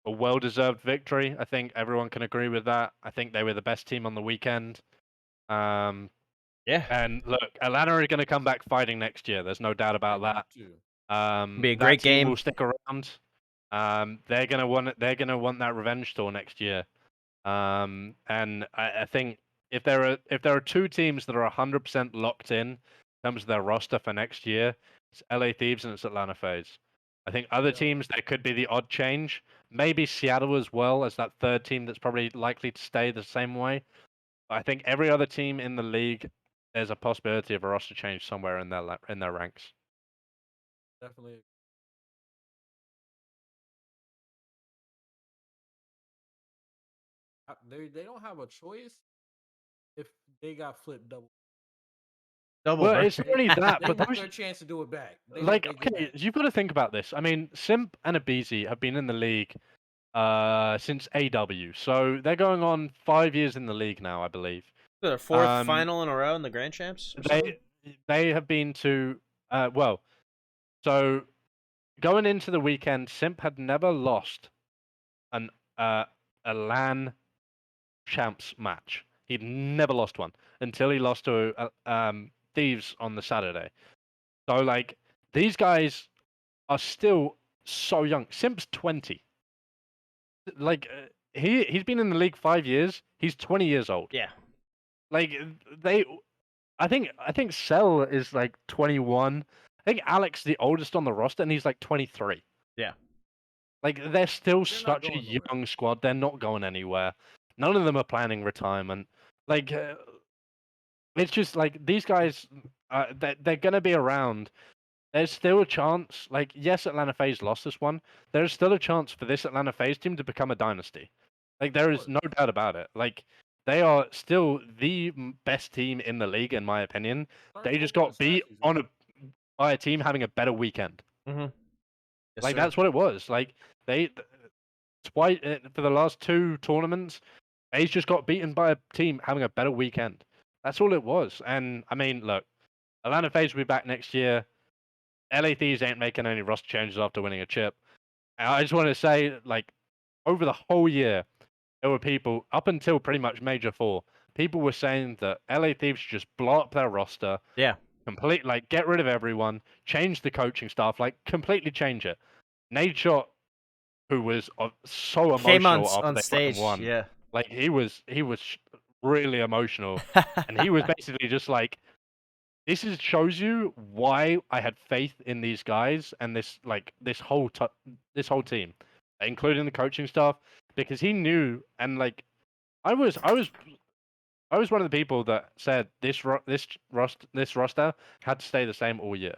A well-deserved victory. I think everyone can agree with that. I think they were the best team on the weekend. Yeah. And look, Atlanta are going to come back fighting next year. There's no doubt about that. Be a great game. Will stick around. They're going to want that revenge tour next year. And I think if there are two teams that are 100% locked in terms of their roster for next year, it's LA Thieves and it's Atlanta FaZe. I think other teams, there could be the odd change. Maybe Seattle as well as that third team that's probably likely to stay the same way. But I think every other team in the league, there's a possibility of a roster change somewhere in their ranks. Definitely. They don't have a choice if they got flipped double. Well, it's not only that, they but want their chance to do it back. Okay, you've got to think about this. I mean, Simp and Abizi have been in the league since AW, so they're going on 5 years in the league now, I believe. Their fourth final in a row in the Grand Champs. They have been to so going into the weekend, Simp had never lost a LAN champs match. He'd never lost one until he lost to Thieves on the Saturday. So like these guys are still so young. Simp's 20. Like he's been in the league 5 years. He's 20 years old. Yeah. Like I think Cell is like 21 I think Alex the oldest on the roster, and he's like 23. Yeah. Like they're still not such a going nowhere. young squad. They're not going anywhere. None of them are planning retirement. Like it's just like these guys. They're gonna be around. There's still a chance. Like yes, Atlanta FaZe lost this one. There's still a chance for this Atlanta FaZe team to become a dynasty. Like there is no doubt about it. Like they are still the best team in the league, in my opinion. They just got beat by a team having a better weekend. Mm-hmm. Yes, Like sir. that's what it was. Like twice for the last 2 tournaments, they just got beaten by a team having a better weekend. That's all it was. And I mean, look, Atlanta FaZe will be back next year. LA Thieves ain't making any roster changes after winning a chip. And I just want to say, like, over the whole year, there were people up until pretty much Major 4. People were saying that LA Thieves should just blow up their roster. Yeah. Like get rid of everyone, change the coaching staff, like completely change it. Nate Shot, who was so Came emotional after on they stage. fucking won, Yeah. like he was really emotional, and he was basically just like, this shows you why I had faith in these guys and this whole team, including the coaching staff, because he knew, and like I was one of the people that said this roster had to stay the same all year,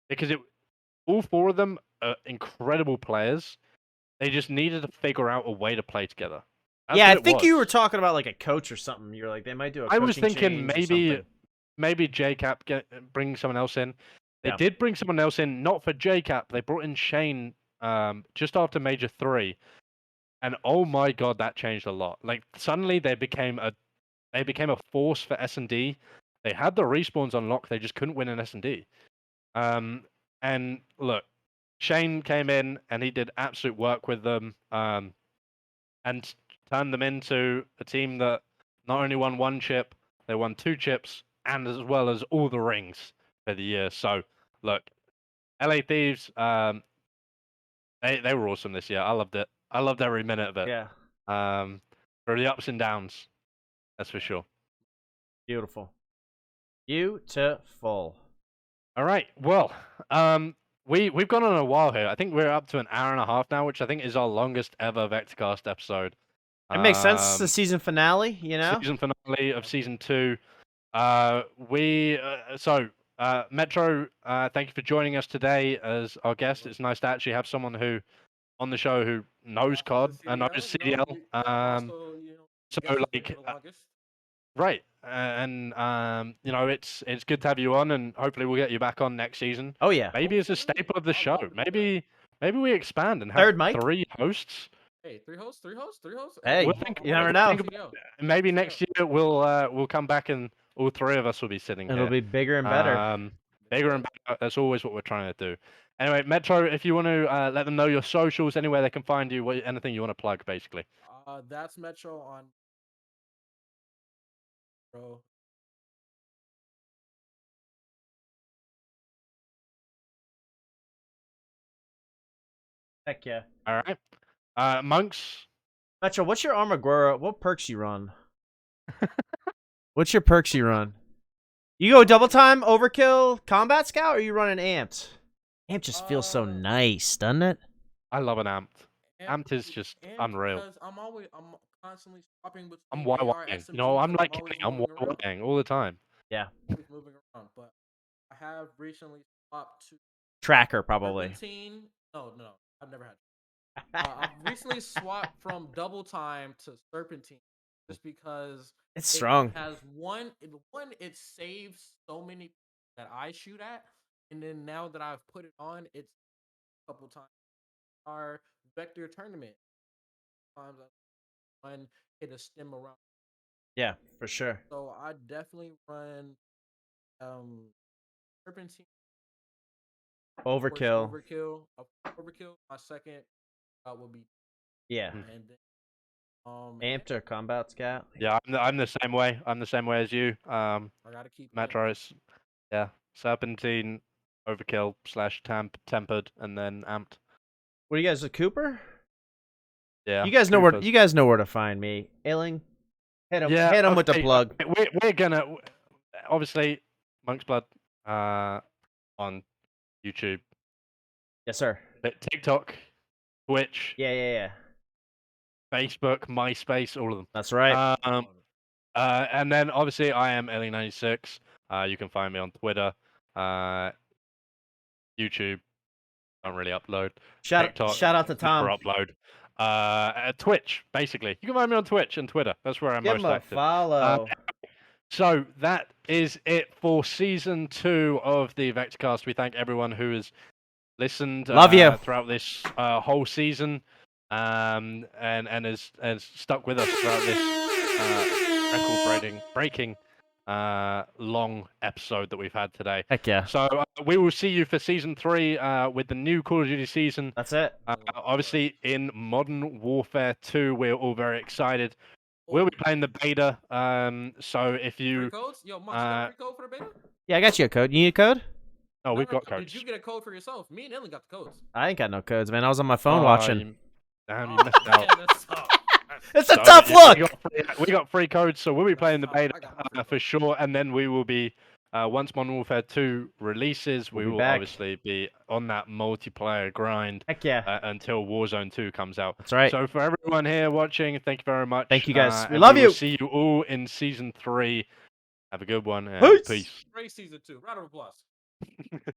because all 4 of them are incredible players. They just needed to figure out a way to play together. That's yeah, I what it think you were was. talking about like a coach or something. You're like, they might do a I coaching was thinking change or something. maybe JCap bring someone else in. They Yeah. did bring someone else in, not for JCap. They brought in Shane just after Major 3, and oh my god, that changed a lot. Like suddenly they became a force for S&D. They had the respawns on lock. They just couldn't win an S&D. And look, Shane came in and he did absolute work with them. And turned them into a team that not only won 1 chip, they won 2 chips, and as well as all the rings for the year. So, look, LA Thieves, they were awesome this year. I loved it. I loved every minute of it. Yeah. For the ups and downs, that's for sure. Beautiful. Beautiful. All right. Well, we've gone on a while here. I think we're up to an hour and a half now, which I think is our longest ever VectorCast episode. It makes sense. It's the season finale, you know? Season finale of season 2. Metro, thank you for joining us today as our guest. It's nice to actually have someone who on the show who knows COD and knows CDL. Right, and it's good to have you on, and hopefully we'll get you back on next season. Oh yeah. Maybe as a staple of the show. Maybe we expand and have Third mic? 3 hosts. Hey, 3 hosts. Hey, We'll you never know. Maybe next year we'll come back and all 3 of us will be sitting here. It'll be bigger and better. Bigger and better. That's always what we're trying to do. Anyway, Metro, if you want to let them know your socials, anywhere they can find you, anything you want to plug, basically. That's Metro on. Bro. Heck yeah. All right. Monks. Metro, what's your Armaguera? What perks you run? What's your perks you run? You go double time, overkill, combat scout, or you run an amped? Amped just feels so nice, doesn't it? I love an amped. Amped is just unreal. Because I'm constantly swapping between. I'm YYing. You know, I'm like Kenny. I'm YYing all the time. Yeah. Moving around, but I have recently swapped to Tracker, probably. Serpentine. No, I've never had. I've recently swapped from double time to Serpentine just because it's strong. It has it saves so many that I shoot at, and then now that I've put it on, it's a couple times our Vector tournament. Times I run hit a stem around. Yeah, for sure. So I definitely run Serpentine. Overkill. Overkill. My second will be. Yeah. And then, amped or combat scout. Yeah, I'm the same way. I'm the same way as you. I gotta keep Metro is, yeah, Serpentine, Overkill / tempered, and then amped. What are you guys, a Cooper? Yeah. You guys know where to find me. Ailing. Hit him with the plug. We're gonna obviously Monk's Blood. on YouTube, Yes, sir. TikTok, Twitch, Yeah. Facebook, MySpace, all of them. That's right. And then obviously I am Ellie96. You can find me on Twitter, YouTube. Don't really upload. TikTok, Shout out to never Tom. upload. Twitch, basically. You can find me on Twitch and Twitter. That's where I'm Give most him a active. follow. So that is it for season 2 of the VectorCast. We thank everyone who has listened Love you. throughout this whole season, and has stuck with us throughout this record-breaking long episode that we've had today. Heck yeah. So we will see you for season 3 with the new Call of Duty season. That's it. Obviously, in Modern Warfare 2, we're all very excited. We'll be playing the beta. So if you Free codes? Yo, Monks, you got a free code for the beta? Yeah, I got you a code. You need a code? oh, we've got Did codes. you get a code for yourself? Me and Ellen got the codes. I ain't got no codes, man. I was on my phone watching. Damn, you missed out. Man, that's tough. It's a So, tough yeah, look. we got free codes, so we'll be playing the tough. I beta got my free for sure, and then we will be once Modern Warfare 2 releases, We'll we be will back. obviously be on that multiplayer grind Heck yeah. until Warzone 2 comes out. That's right. So for everyone here watching, thank you very much. Thank you guys. We and love will you. see you all in season 3. Have a good one and Peace. peace. Great season 2. Round of applause.